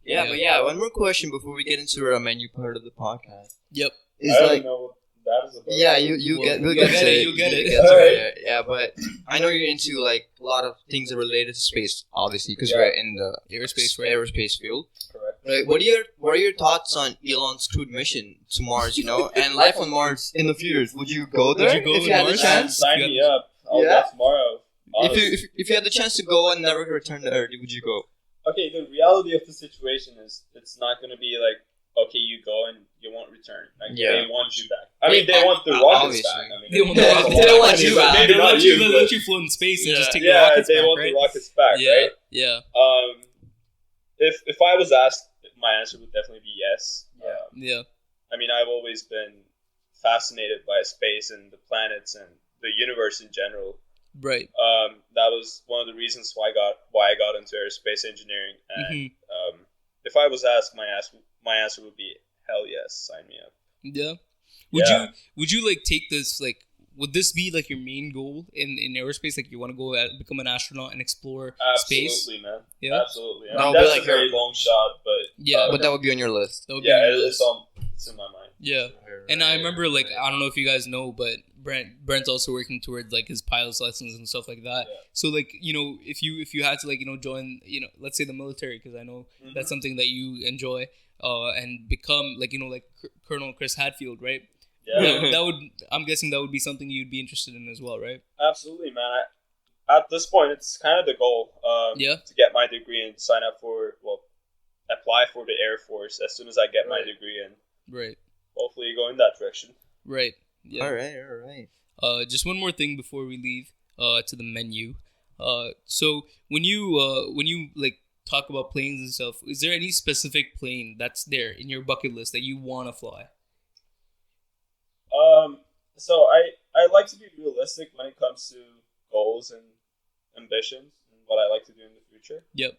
Speaker 2: Yeah, but one more question before we get into our menu part of the podcast.
Speaker 1: Yep.
Speaker 3: I don't know what that is about.
Speaker 2: Yeah, you'll get it.
Speaker 3: All right.
Speaker 2: Yeah, but I know you're into like a lot of things that are related to space, obviously, because you're in the aerospace field.
Speaker 3: Correct.
Speaker 2: Right. What are your thoughts on Elon's crewed mission to Mars? You know, and life on Mars in the future? Would you go there if you had the chance?
Speaker 3: Sign me up. I'll go tomorrow.
Speaker 2: If you had the chance to go and never return to Earth, would you go?
Speaker 3: Okay, the reality of the situation is it's not going to be like, okay, you go and you won't return. Like, they want you back. I mean, they want the rockets back. I mean,
Speaker 1: they don't want you back. They don't let you float in space and just take the rockets back,
Speaker 3: they want the rockets back, right?
Speaker 1: Yeah.
Speaker 3: If I was asked, my answer would definitely be yes.
Speaker 1: Yeah.
Speaker 3: I mean, I've always been fascinated by space and the planets and the universe in general.
Speaker 1: Right.
Speaker 3: That was one of the reasons why I got into aerospace engineering. And if I was asked, my answer would be hell yes, sign me up.
Speaker 1: Yeah. Would you like take this like? Would this be like your main goal in aerospace? Like you want to go become an astronaut and explore space?
Speaker 3: Absolutely, man.
Speaker 1: Yeah.
Speaker 3: Absolutely. I mean, that's like a very long shot, but
Speaker 2: but that would be on your list.
Speaker 3: It's in my mind.
Speaker 1: Yeah, and I remember like I don't know if you guys know, but Brent's also working towards like his pilot's lessons and stuff like that. Yeah. So like, you know, if you had to like, you know, join, you know, let's say the military, because I know that's something that you enjoy, and become like, you know, like Colonel Chris Hadfield, right?
Speaker 3: Yeah.
Speaker 1: That would. I'm guessing that would be something you'd be interested in as well, right?
Speaker 3: Absolutely, man. At this point, it's kind of the goal. To get my degree and sign up for, apply for the Air Force as soon as I get my degree and
Speaker 1: right.
Speaker 3: hopefully go in that direction.
Speaker 1: Right. Yeah.
Speaker 2: All right.
Speaker 1: Just one more thing before we leave. To the menu. So when you like talk about planes and stuff, is there any specific plane that's there in your bucket list that you want to fly?
Speaker 3: So I like to be realistic when it comes to goals and ambitions and what I like to do in the future.
Speaker 1: Yep.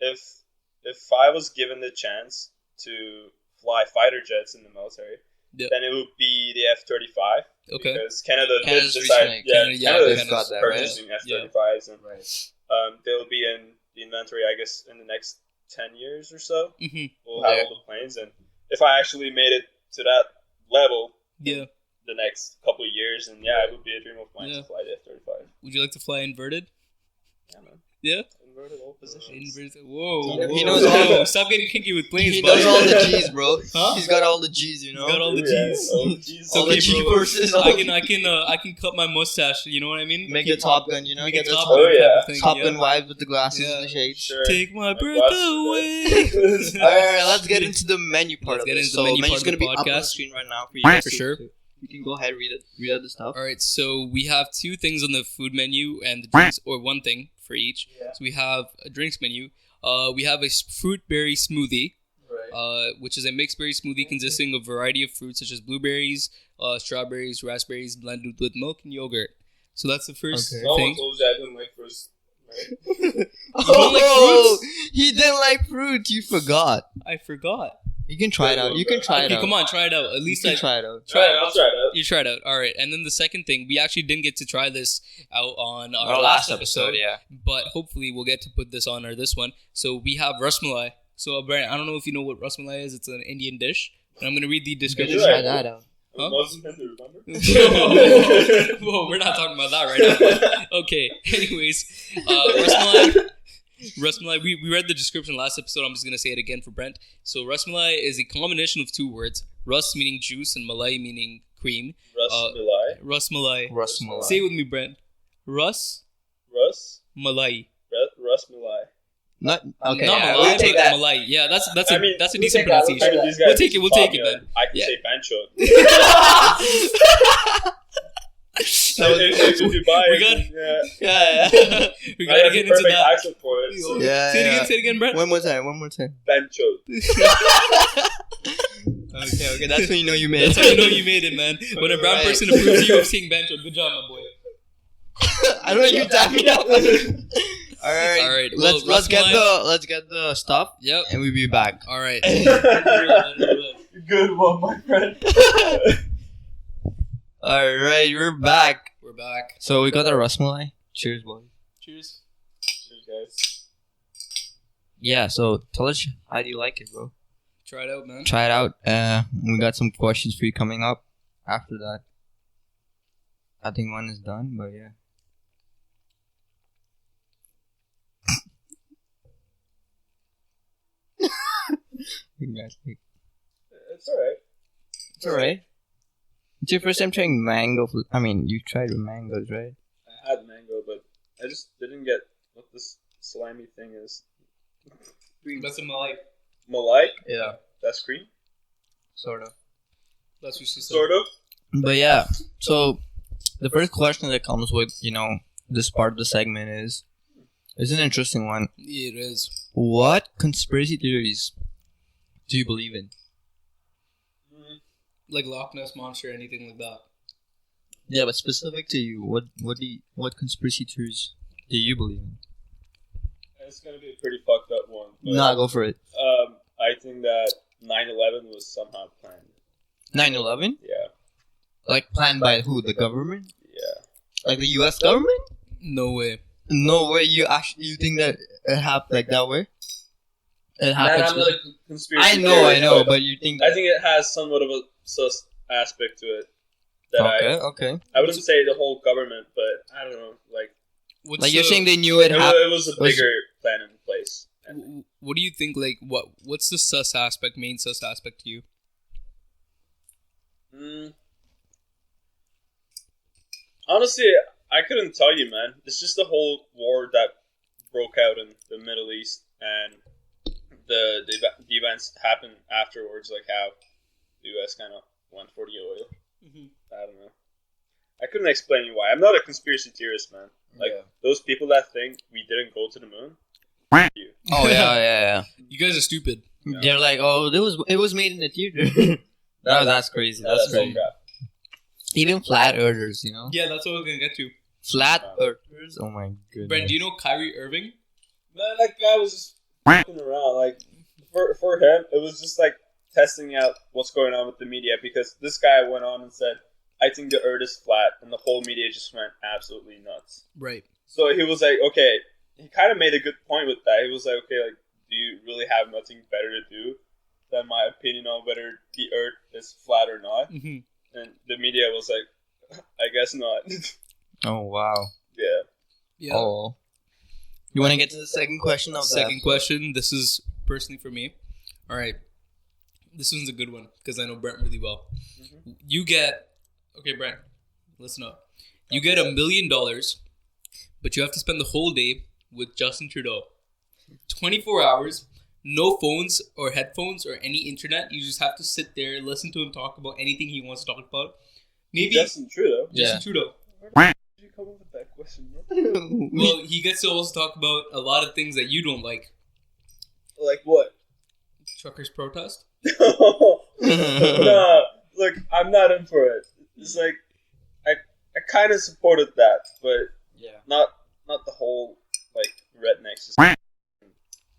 Speaker 3: If I was given the chance to fly fighter jets in the military, then it would be the F-35.
Speaker 1: Okay.
Speaker 3: Because Canada did decide, Canada's
Speaker 2: got that,
Speaker 3: purchasing F-35s, and
Speaker 2: right.
Speaker 3: they'll be in the inventory, I guess, in the next 10 years or so.
Speaker 1: Mm-hmm.
Speaker 3: We'll have all the planes, and if I actually made it to that level, the next couple of years, and it would be a dream of mine to fly the F-35.
Speaker 1: Would you like to fly inverted?
Speaker 3: Yeah, man.
Speaker 1: Yeah?
Speaker 3: Inverted all positions.
Speaker 1: Whoa.
Speaker 2: He knows all.
Speaker 1: Stop getting kinky with planes,
Speaker 2: He
Speaker 1: bud.
Speaker 2: knows all the G's, bro.
Speaker 1: Huh?
Speaker 2: He's got all the G's, you know.
Speaker 1: He's got all the G's.
Speaker 3: All the G's.
Speaker 2: All the
Speaker 1: Okay,
Speaker 2: G
Speaker 1: bro.
Speaker 2: forces.
Speaker 1: I can cut my mustache. You know what I mean?
Speaker 2: Make the Top Gun, you know.
Speaker 1: Make
Speaker 2: Get
Speaker 1: a
Speaker 2: the
Speaker 1: Top
Speaker 2: Top
Speaker 1: Gun
Speaker 3: yeah.
Speaker 1: type of thing.
Speaker 2: Top Gun vibes with the glasses
Speaker 1: Yeah.
Speaker 2: and the shades.
Speaker 3: Sure.
Speaker 1: Take my breath
Speaker 3: glasses,
Speaker 1: away.
Speaker 2: Alright, let's get into the menu part
Speaker 1: Let's
Speaker 2: of
Speaker 1: get
Speaker 2: this.
Speaker 1: into the menu
Speaker 2: menu's
Speaker 1: part of
Speaker 2: gonna
Speaker 1: the
Speaker 2: be up on the
Speaker 1: podcast.
Speaker 2: screen right now for you.
Speaker 1: For sure.
Speaker 2: You can go ahead, read out the stuff.
Speaker 1: All right, so we have two things on the food menu and the drinks, or one thing for each.
Speaker 3: Yeah.
Speaker 1: So we have a drinks menu. We have a fruit berry smoothie,
Speaker 3: Right.
Speaker 1: which is a mixed berry smoothie consisting of a variety of fruits such as blueberries, strawberries, raspberries, blended with milk and yogurt. So that's the first
Speaker 2: Okay.
Speaker 3: No one
Speaker 1: thing.
Speaker 3: told you I didn't like fruits. Right?
Speaker 1: don't like fruits?
Speaker 2: He didn't like fruit. You forgot.
Speaker 1: I forgot.
Speaker 2: You can try it out. You can try it
Speaker 1: Okay,
Speaker 2: out.
Speaker 1: come on, try it out. At
Speaker 2: You
Speaker 1: least
Speaker 2: can
Speaker 1: I
Speaker 2: try it out.
Speaker 3: I'll try it out.
Speaker 1: You try it out. All right. And then the second thing, we actually didn't get to try this out on our
Speaker 2: Our
Speaker 1: last episode,
Speaker 2: yeah.
Speaker 1: but hopefully we'll get to put this on this one. So we have rasmalai. So, Brent, I don't know if you know what rasmalai is. It's an Indian dish. And I'm going to read the
Speaker 2: You
Speaker 1: description.
Speaker 2: can try that out.
Speaker 1: Huh?
Speaker 3: Muslim Hindu, remember?
Speaker 1: Whoa, we're not talking about that right now. Okay. Anyways, rasmalai, we read the description last episode. I'm just going to say it again for Brent. So rasmalai is a combination of two words. Ras meaning juice and malai meaning cream.
Speaker 3: Rasmalai.
Speaker 1: Rasmalai. Say it with me, Brent. Ras malai.
Speaker 3: Rasmalai.
Speaker 2: Not okay.
Speaker 1: Not
Speaker 2: Yeah,
Speaker 1: malai,
Speaker 2: we'll take
Speaker 1: but
Speaker 2: that.
Speaker 1: malai. Yeah, that's a
Speaker 3: we'll
Speaker 1: decent
Speaker 3: take that.
Speaker 1: pronunciation.
Speaker 3: These guys
Speaker 1: We'll take it. We'll take it
Speaker 3: popular.
Speaker 1: then.
Speaker 3: I can
Speaker 1: Yeah.
Speaker 3: say bancho.
Speaker 2: That was-
Speaker 3: If you buy
Speaker 1: We
Speaker 3: it,
Speaker 1: got-
Speaker 3: yeah.
Speaker 2: Yeah.
Speaker 1: We
Speaker 3: I
Speaker 1: gotta
Speaker 3: have
Speaker 1: get
Speaker 3: the
Speaker 1: into
Speaker 3: perfect
Speaker 1: that.
Speaker 3: accent for it. So
Speaker 2: Yeah.
Speaker 1: Say it again, Brent.
Speaker 2: One more time.
Speaker 3: bancho.
Speaker 2: Okay. That's when you know you made it.
Speaker 1: That's how you know you made it, man. When a brown
Speaker 2: Right.
Speaker 1: person approves you of saying banjo, good job, my boy.
Speaker 2: I don't know you tap me out. All right.
Speaker 1: All right,
Speaker 2: Let's
Speaker 1: well,
Speaker 2: let's get the stuff
Speaker 1: Yep.
Speaker 2: and we'll be back.
Speaker 1: All right.
Speaker 3: Good one, my friend.
Speaker 2: All right, we're back.
Speaker 1: We're back.
Speaker 2: So we got the rasmalai. Cheers, boy.
Speaker 1: Cheers.
Speaker 3: Cheers, guys.
Speaker 2: Yeah. So tell us how do you like it, bro?
Speaker 1: Try it out, man.
Speaker 2: Try it out. We got some questions for you coming up after that. I think one is done, but yeah.
Speaker 3: It's alright.
Speaker 2: It's alright. It's your first time trying mango. I mean, you tried with mangoes, right?
Speaker 3: I had mango, but I just didn't get what this slimy thing is.
Speaker 1: That's a malai.
Speaker 3: Malai?
Speaker 2: Yeah.
Speaker 3: That's cream?
Speaker 2: Sort of.
Speaker 1: That's what she said.
Speaker 3: Sort of.
Speaker 2: But yeah, so the first question that comes with, this part of the segment is an interesting one.
Speaker 1: Yeah, it is.
Speaker 2: What conspiracy theories do you believe in?
Speaker 1: Like Loch Ness Monster, anything like that.
Speaker 2: Yeah, but specific to you, what conspiracy theories do you believe in?
Speaker 3: It's gonna be a pretty fucked up one. But,
Speaker 2: Nah, go for it.
Speaker 3: I think that 9/11 was somehow planned.
Speaker 2: 9/11?
Speaker 3: Yeah.
Speaker 2: Like planned by who? The government?
Speaker 3: Yeah.
Speaker 2: Like the U.S. government?
Speaker 1: No way.
Speaker 2: No way. You think that it happened like that way? It happened.
Speaker 3: I'm not a conspiracy
Speaker 2: I
Speaker 3: theorist,
Speaker 2: know, but you think?
Speaker 3: I think it has somewhat of a sus aspect to it. That
Speaker 2: Okay.
Speaker 3: I wouldn't say the whole government, but I don't know.
Speaker 1: What's
Speaker 2: Like you're
Speaker 1: the-
Speaker 2: saying they knew it happened.
Speaker 3: It was a bigger plan in place.
Speaker 1: What do you think? Like, what's the main sus aspect to you?
Speaker 3: Honestly, I couldn't tell you, man. It's just the whole war that broke out in the Middle East, and the events happened afterwards, like how the U.S. kind of went for the oil. Mm-hmm. I don't know. I couldn't explain you why. I'm not a conspiracy theorist, man. Like, those people that think we didn't go to the moon. You.
Speaker 2: Oh, yeah.
Speaker 1: You guys are stupid.
Speaker 2: Yeah. They're like, oh, it was made in the theater. That's crazy. That's crazy. Even flat earthers, you know?
Speaker 1: Yeah, that's what I was going to get to.
Speaker 2: Flat earthers? Oh my goodness.
Speaker 1: Brent, do you know Kyrie Irving?
Speaker 3: Man, that guy was just f***ing around. Like, for him, it was just like testing out what's going on with the media, because this guy went on and said, I think the earth is flat, and the whole media just went absolutely nuts.
Speaker 1: Right.
Speaker 3: So he was like, okay, he kind of made a good point with that. He was like, okay, like, do you really have nothing better to do than my opinion on whether the earth is flat or not? Mm-hmm. And the media was like, I guess not.
Speaker 2: Oh, wow.
Speaker 3: Yeah.
Speaker 2: Oh. You want to get to the second question of
Speaker 1: Second question. This is personally for me. All right. This one's a good one because I know Brent really well. Mm-hmm. You get... Okay, Brent, listen up. You get $1 million, but you have to spend the whole day with Justin Trudeau. 24 hours, no phones or headphones or any internet. You just have to sit there, listen to him talk about anything he wants to talk about. Maybe
Speaker 3: Justin Trudeau.
Speaker 1: Justin Trudeau.
Speaker 3: Where did you come up with that question, bro?
Speaker 1: Well, he gets to also talk about a lot of things that you don't like.
Speaker 3: Like what?
Speaker 1: Truckers protest?
Speaker 3: Nah, look, I'm not in for it. It's like I kind of supported that, but not the whole like rednecks just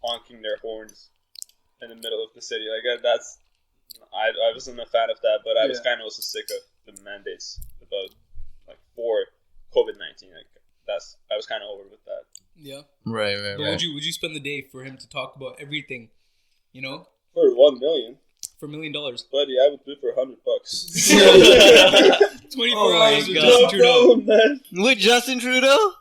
Speaker 3: honking their horns in the middle of the city. Like I wasn't a fan of that, but I was kind of also sick of the mandates about like for COVID-19. Like I was kind of over with that.
Speaker 1: Yeah.
Speaker 2: Right.
Speaker 1: But would you spend the day for him to talk about everything? You know.
Speaker 3: For $1 million.
Speaker 1: For $1 million.
Speaker 3: Buddy, I would do it for $100.
Speaker 1: 24 hours with Justin Trudeau.
Speaker 3: Man.
Speaker 2: With Justin Trudeau?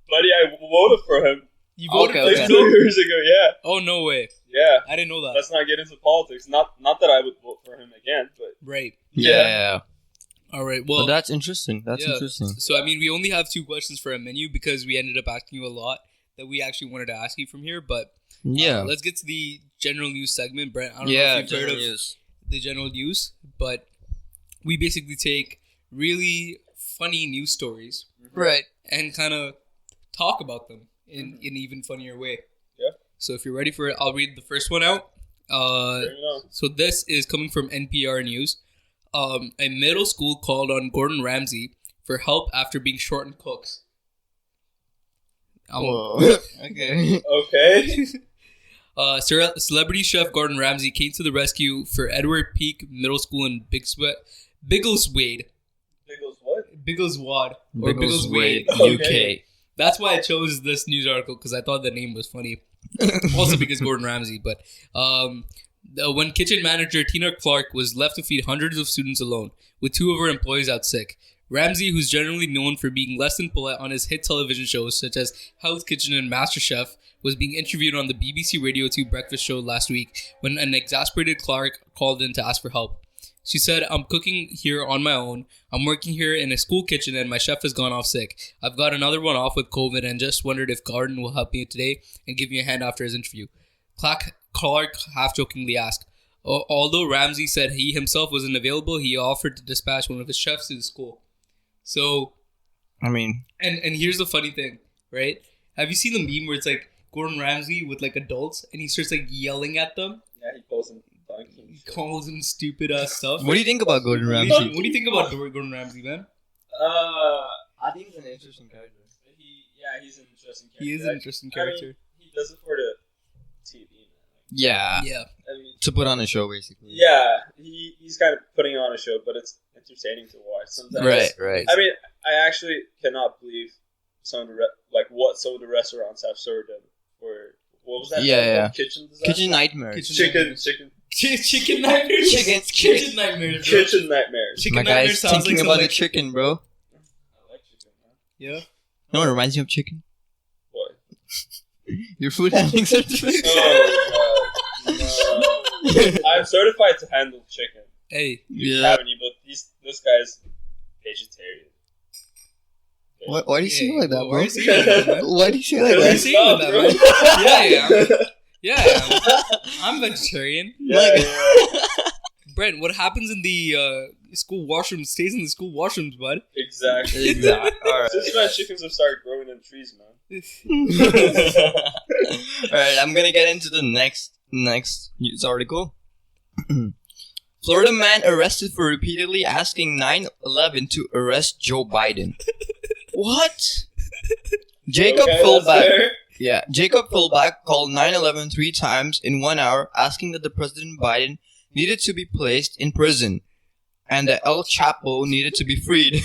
Speaker 3: Buddy, I voted for him.
Speaker 1: You voted for him?
Speaker 3: 2 years ago, yeah.
Speaker 1: Oh, no way.
Speaker 3: Yeah.
Speaker 1: I didn't know that.
Speaker 3: Let's not get into politics. Not that I would vote for him again, but...
Speaker 1: Right.
Speaker 2: Yeah.
Speaker 1: All right, well...
Speaker 2: that's interesting. That's interesting.
Speaker 1: So, I mean, we only have 2 questions for a menu because we ended up asking you a lot that we actually wanted to ask you from here, but... let's get to the general news segment, Brent. I don't know if you've heard of the general news, but we basically take really funny news stories,
Speaker 2: right,
Speaker 1: and kind of talk about them in an even funnier way.
Speaker 3: Yeah.
Speaker 1: So if you're ready for it, I'll read the first one out. So this is coming from NPR News. A middle school called on Gordon Ramsay for help after being short on cooks.
Speaker 2: Whoa. Okay.
Speaker 1: Celebrity chef Gordon Ramsay came to the rescue for Edward Peak Middle School in Biggleswade. Biggleswade. Or Biggleswade,
Speaker 2: UK.
Speaker 1: That's why I chose this news article, because I thought the name was funny. Also because Gordon Ramsay. But when kitchen manager Tina Clark was left to feed hundreds of students alone, with 2 of her employees out sick, Ramsay, who's generally known for being less than polite on his hit television shows such as Hell's Kitchen and MasterChef, was being interviewed on the BBC Radio 2 breakfast show last week when an exasperated Clark called in to ask for help. She said, "I'm cooking here on my own. I'm working here in a school kitchen and my chef has gone off sick. I've got another one off with COVID and just wondered if Gordon will help me today and give me a hand after his interview." Clark half-jokingly asked. Although Ramsay said he himself wasn't available, he offered to dispatch one of his chefs to the school. So,
Speaker 2: I mean...
Speaker 1: And here's the funny thing, right? Have you seen the meme where it's like Gordon Ramsay with like adults and he starts like yelling at them?
Speaker 3: Yeah, he calls them donkeys.
Speaker 1: He calls them stupid ass stuff.
Speaker 2: What do you think about Gordon Ramsay?
Speaker 1: What do you think about Gordon Ramsay, man?
Speaker 3: I think he's an interesting character. He's an interesting character.
Speaker 1: He is an interesting character.
Speaker 3: I mean, he does it for the TV, man.
Speaker 2: Yeah.
Speaker 3: I mean,
Speaker 2: to put on a show, basically.
Speaker 3: Yeah, he's kind of putting on a show, but it's entertaining to watch sometimes.
Speaker 2: Right.
Speaker 3: I mean, I actually cannot believe what some of the restaurants have served them for. What was that?
Speaker 2: Yeah.
Speaker 3: Kitchen
Speaker 2: nightmares.
Speaker 3: Chicken
Speaker 1: nightmares. Kitchen nightmares.
Speaker 3: Kitchen nightmares.
Speaker 2: My guy's thinking about the chicken, bro.
Speaker 3: I like chicken, man.
Speaker 1: Yeah.
Speaker 2: No, it reminds you of chicken.
Speaker 3: What?
Speaker 2: Your food handling certificate.
Speaker 3: Oh god. No. I'm certified to handle chicken.
Speaker 1: Hey.
Speaker 3: Yeah. Have any, but this guy's vegetarian.
Speaker 2: Why do you say it like that, bro?
Speaker 1: Why do you say it like that, man?
Speaker 2: Why do you say it like
Speaker 1: Why do you
Speaker 2: that?
Speaker 1: say it like that, man? Yeah, I'm vegetarian.
Speaker 3: Yeah.
Speaker 1: Brent, what happens in the school washroom stays in the school washrooms, bud.
Speaker 3: Exactly.
Speaker 2: All right.
Speaker 3: Since my chickens have started growing in trees, man.
Speaker 2: All right, I'm gonna get into the next news article. Florida man arrested for repeatedly asking 9/11 to arrest Joe Biden. What? Jacob Fullback. Yeah, Jacob Fullback called 9/11 3 times in 1 hour, asking that the President Biden needed to be placed in prison, and that El Chapo needed to be freed.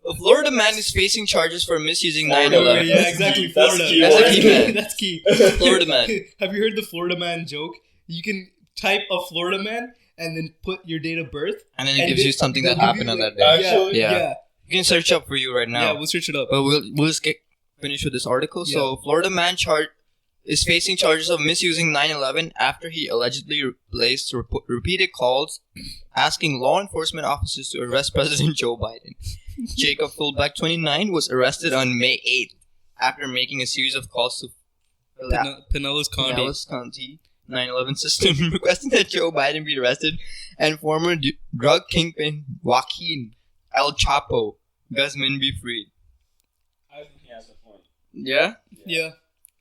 Speaker 2: A Florida man is facing charges for misusing 9/11.
Speaker 1: Yeah, exactly. Florida.
Speaker 2: That's key, man.
Speaker 1: That's key.
Speaker 2: Florida man.
Speaker 1: Have you heard the Florida man joke? You can type a Florida man and then put your date of birth,
Speaker 2: and then it gives you something that happened on that day.
Speaker 3: Actually,
Speaker 2: yeah. You can search up for you right now.
Speaker 1: Yeah, we'll search it up.
Speaker 2: But we'll just get finished with this article. Yeah. So, Florida man is facing charges of misusing 9/11 after he allegedly placed repeated calls asking law enforcement officers to arrest President Joe Biden. Jacob Fullback, 29, was arrested on May 8th after making a series of calls to
Speaker 1: Pinellas County
Speaker 2: 9/11 system requesting that Joe Biden be arrested and former drug kingpin Joaquin El Chapo Guzman be freed.
Speaker 3: I think he has a point.
Speaker 2: Yeah?
Speaker 1: Yeah.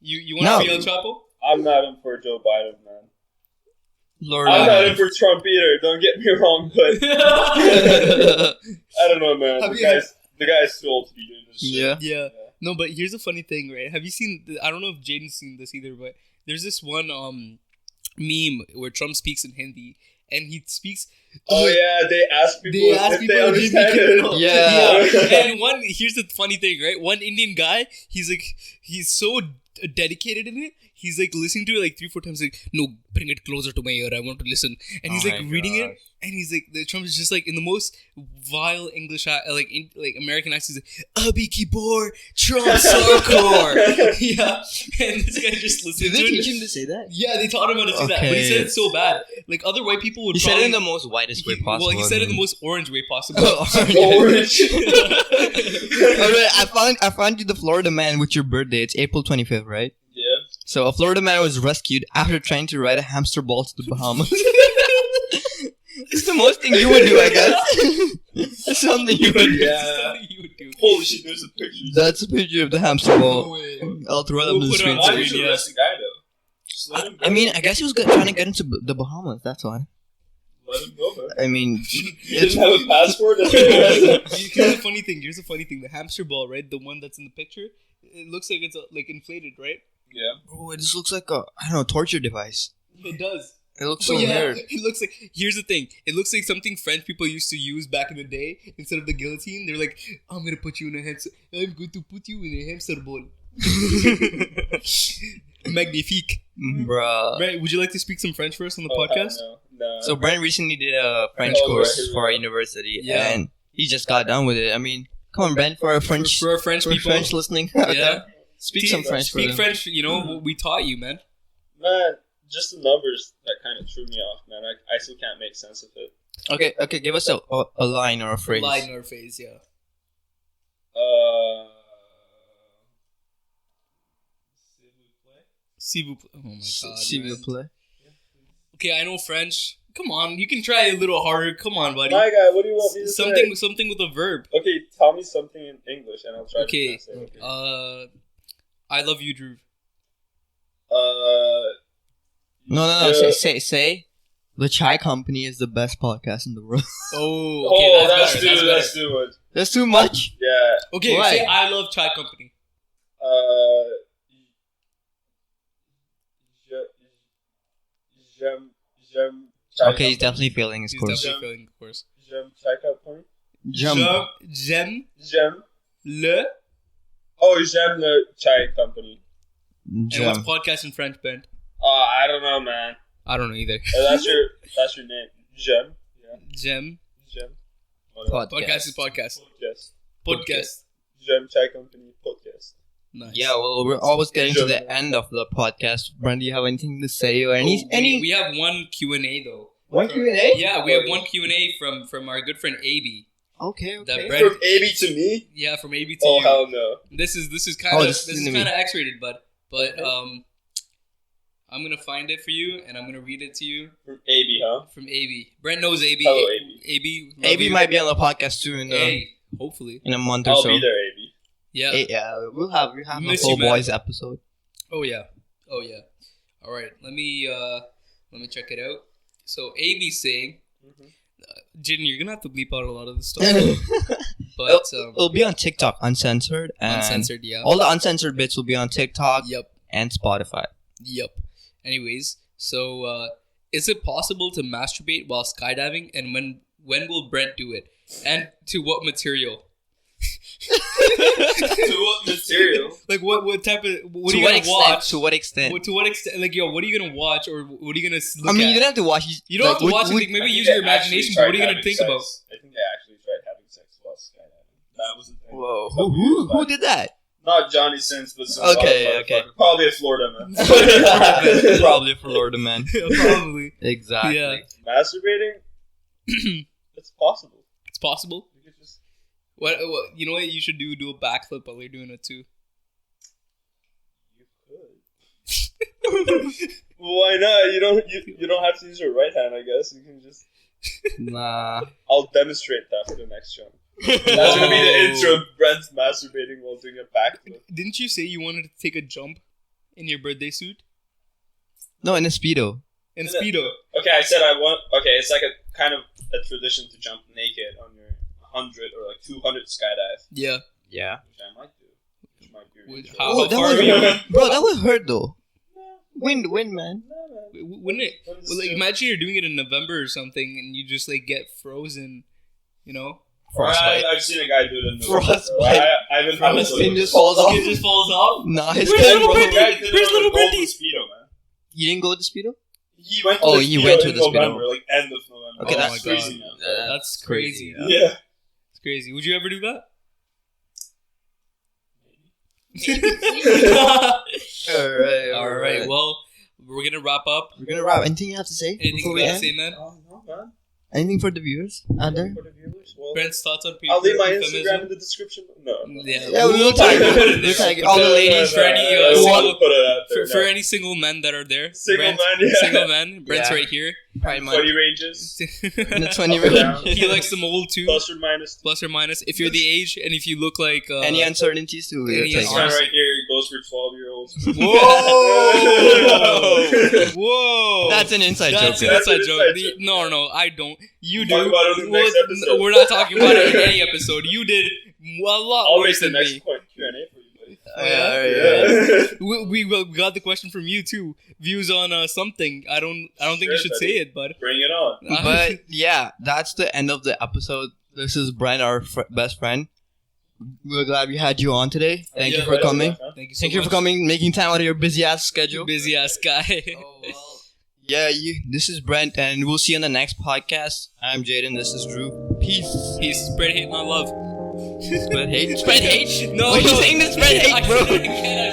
Speaker 1: You want to be El Chapo?
Speaker 3: I'm not in for Joe Biden, man.
Speaker 2: Lord,
Speaker 3: I'm not in for Trump either. Don't get me wrong, but I don't know, man. The guy's too old to be doing this shit.
Speaker 1: Yeah. No, but here's a funny thing, right? Have you seen? I don't know if Jaden's seen this either, but there's this one meme where Trump speaks in Hindi, and he speaks.
Speaker 3: Oh yeah, they ask people if they understand it.
Speaker 2: Yeah.
Speaker 1: And here's the funny thing, right? One Indian guy, he's so dedicated in it. He's like listening to it like 3-4 times. Like, no, bring it closer to my ear. I want to listen. And he's like reading it, and he's like, the Trump is just like in the most vile English, like American accent. He's like, Abhi ki bor, Trump Sarkar. Yeah, and this guy just listened.
Speaker 2: Did they teach him to say that?
Speaker 1: Yeah, they taught him how to say that, but he said it so bad. Like other white people would.
Speaker 2: He said it in the most whitest way possible.
Speaker 1: Well, he said it in the most orange way possible.
Speaker 3: Orange.
Speaker 2: Alright, I found you the Florida man with your birthday. It's April 25th, right?
Speaker 3: Yeah.
Speaker 2: So a Florida man was rescued after trying to ride a hamster ball to the Bahamas. It's the most thing you would do, I guess. It's something you would do.
Speaker 3: Yeah. Holy shit, there's a picture.
Speaker 2: That's a picture of the hamster ball.
Speaker 1: No way.
Speaker 2: I'll throw it up on the screen.
Speaker 3: Why did you arrest the guy though? Just let him go.
Speaker 2: I mean, I guess he was trying to get into the Bahamas. That's why.
Speaker 3: Let him go, man.
Speaker 2: I mean,
Speaker 3: He didn't have a passport. That's what
Speaker 1: Here's the funny thing. The hamster ball, right? The one that's in the picture, it looks like it's like inflated, right?
Speaker 3: Yeah.
Speaker 2: oh, it just looks like a torture device.
Speaker 1: It does.
Speaker 2: It looks so weird.
Speaker 1: It looks like. Here's the thing. It looks like something French people used to use back in the day. Instead of the guillotine, they're like, "I'm gonna put you in a hamster. I'm going to put you in a hamster ball." Magnifique,
Speaker 2: Bruh.
Speaker 1: Right? Would you like to speak some French for us on the podcast?
Speaker 3: No.
Speaker 2: So Brent recently did a French course for our university, and he just got done with it. I mean, come on, Brent, for our French
Speaker 1: for French people
Speaker 2: listening.
Speaker 1: Yeah.
Speaker 2: Speak some French for them.
Speaker 1: Speak French. You know, we taught you, man.
Speaker 3: Man, just the numbers that kind of threw me off, man. I still can't make sense of it.
Speaker 2: Okay, give us a line or a phrase.
Speaker 1: Line or phrase, yeah. S'il vous plaît. Oh my god.
Speaker 2: S'il vous plaît.
Speaker 1: Okay, I know French. Come on, you can try a little harder. Come on, buddy.
Speaker 3: My guy, what do you want me to say?
Speaker 1: Something with a verb.
Speaker 3: Okay, tell me something in English and I'll try to translate.
Speaker 1: Okay. I love you, Drew.
Speaker 2: No. Say. The Chai Company is the best podcast in the world.
Speaker 1: Oh, okay,
Speaker 3: that's too much.
Speaker 2: That's too much?
Speaker 3: Yeah.
Speaker 1: Okay,
Speaker 2: why?
Speaker 1: Say I love Chai Company.
Speaker 2: Okay, he's definitely failing his course.
Speaker 1: He's definitely failing the course.
Speaker 3: Chai Company?
Speaker 1: J'aime le...
Speaker 3: Oh, j'aime le Chai Company.
Speaker 1: And what's podcast in French, Ben?
Speaker 3: I don't know, man.
Speaker 1: I don't know either.
Speaker 3: That's your name. J'aime. Yeah.
Speaker 1: J'aime.
Speaker 2: Podcast.
Speaker 1: Podcast.
Speaker 3: J'aime Chai Company podcast.
Speaker 1: Nice.
Speaker 2: Yeah, well, we're always getting to the end of the podcast. Brent, do you have anything to say or any?
Speaker 1: We have one Q&A though.
Speaker 2: One Q&A?
Speaker 1: Yeah, we have one Q&A from our good friend AB.
Speaker 2: Okay.
Speaker 3: From AB to me?
Speaker 1: Yeah, from AB to
Speaker 3: you.
Speaker 1: you.
Speaker 3: Oh, hell no.
Speaker 1: This is kind of X-rated, but I'm gonna find it for you and I'm gonna read it to you.
Speaker 3: From AB, huh?
Speaker 1: From AB. Brent knows AB.
Speaker 3: Hello, AB.
Speaker 1: AB
Speaker 2: might be on the podcast too
Speaker 1: hopefully
Speaker 2: in a month or so.
Speaker 3: I'll be there, AB.
Speaker 1: Yeah.
Speaker 2: We'll have a full boys episode.
Speaker 1: Oh yeah. All right, let me check it out. So AB's saying, Jin, you're gonna have to bleep out a lot of this stuff. But
Speaker 2: it'll be on TikTok, uncensored.
Speaker 1: Uncensored, yeah.
Speaker 2: All the uncensored bits will be on TikTok.
Speaker 1: Yep.
Speaker 2: And Spotify.
Speaker 1: Yep. Anyways, so is it possible to masturbate while skydiving, and when will Brent do it, and to what material?
Speaker 3: To what material?
Speaker 1: Like what type of what are you gonna watch?
Speaker 2: To what extent?
Speaker 1: To what extent? Like what are you gonna watch, or what are you gonna look at?
Speaker 2: You don't have to watch.
Speaker 1: You don't have to watch anything. Maybe use your imagination. But what are you gonna think about?
Speaker 3: I think I actually tried having sex while skydiving. That was the thing.
Speaker 2: Whoa! Who did that?
Speaker 3: Not Johnny Sins, but some
Speaker 2: okay.
Speaker 3: Probably a Florida man.
Speaker 2: Probably a Florida man.
Speaker 1: Probably.
Speaker 2: Exactly.
Speaker 1: Yeah.
Speaker 3: Masturbating? It's possible.
Speaker 1: It's possible.
Speaker 3: You could just...
Speaker 1: What? You know what you should do? Do a backflip while you're doing it too.
Speaker 3: You could. Why not? You don't have to use your right hand. I guess you can just.
Speaker 2: Nah.
Speaker 3: I'll demonstrate that for the next show. That's gonna be the intro. Brent's masturbating while doing a backflip.
Speaker 1: Didn't you say you wanted to take a jump in your birthday suit?
Speaker 2: No, in a Speedo.
Speaker 1: In a Speedo.
Speaker 3: Okay, I said I want. Okay, it's like a kind of a tradition to jump naked on your 100 or like 200 skydive.
Speaker 1: Yeah.
Speaker 3: Which I might do. Which might be really
Speaker 1: how far are you?
Speaker 2: Bro, that would hurt though. Wind, man.
Speaker 1: Wouldn't it? Well, like, imagine you're doing it in November or something, and you just like get frozen. You know.
Speaker 2: Frostbite.
Speaker 3: I've seen a guy do it in November.
Speaker 2: Frostbite.
Speaker 3: His
Speaker 2: skin just falls off.
Speaker 1: Skin just falls off.
Speaker 2: Nah, his
Speaker 1: Where's
Speaker 2: skin
Speaker 1: little
Speaker 2: broke.
Speaker 1: Brenty? Where's little Brenty?
Speaker 3: Speedo, man.
Speaker 2: You didn't go to Speedo?
Speaker 3: He went to the Speedo in November, like end of November.
Speaker 2: Okay,
Speaker 1: oh
Speaker 2: that's
Speaker 3: crazy.
Speaker 1: That's crazy.
Speaker 3: Yeah.
Speaker 1: It's crazy. Would you ever do that? All right. Well, we're gonna wrap up.
Speaker 2: Anything you have to say?
Speaker 1: Anything you have to say, man?
Speaker 3: No, man.
Speaker 2: Anything for the viewers out there?
Speaker 3: Well,
Speaker 1: Brent's thoughts on
Speaker 3: I'll leave my
Speaker 1: feminism?
Speaker 3: Instagram in the description. No.
Speaker 1: Yeah,
Speaker 2: we'll tag it. We'll tag it. All the ladies.
Speaker 1: For any
Speaker 3: put it out there,
Speaker 1: for any single men that are there.
Speaker 3: Single
Speaker 1: men. Brent's right here.
Speaker 3: 20 ranges.
Speaker 2: In the 20 range.
Speaker 1: He likes them old too.
Speaker 3: Plus or minus.
Speaker 1: If you're the age and if you look like
Speaker 2: any uncertainties too.
Speaker 3: This one right here goes for 12-year-olds.
Speaker 1: Whoa!
Speaker 2: That's an inside joke.
Speaker 1: That's an inside joke. No, I don't. You do.
Speaker 3: Talk about it in the next episode.
Speaker 1: We're not talking about it in any episode. You did a lot worse than me.
Speaker 3: Q&A for you, buddy.
Speaker 2: Yeah.
Speaker 1: We got the question from you too. Views on something. I don't think you should say it, bud.
Speaker 3: Bring it on.
Speaker 2: But yeah, that's the end of the episode. This is Brent, our best friend. We're glad we had you on today. Thank you for coming.
Speaker 1: Thank you
Speaker 2: for coming, making time out of your busy ass schedule.
Speaker 1: Busy ass guy.
Speaker 2: Yeah, this is Brent, and we'll see you on the next podcast. I'm Jaden. This is Drew. Peace.
Speaker 1: Spread hate, not love.
Speaker 2: Spread hate. Spread hate.
Speaker 1: No,
Speaker 2: what are you saying? This spread hate, bro.
Speaker 1: I can't.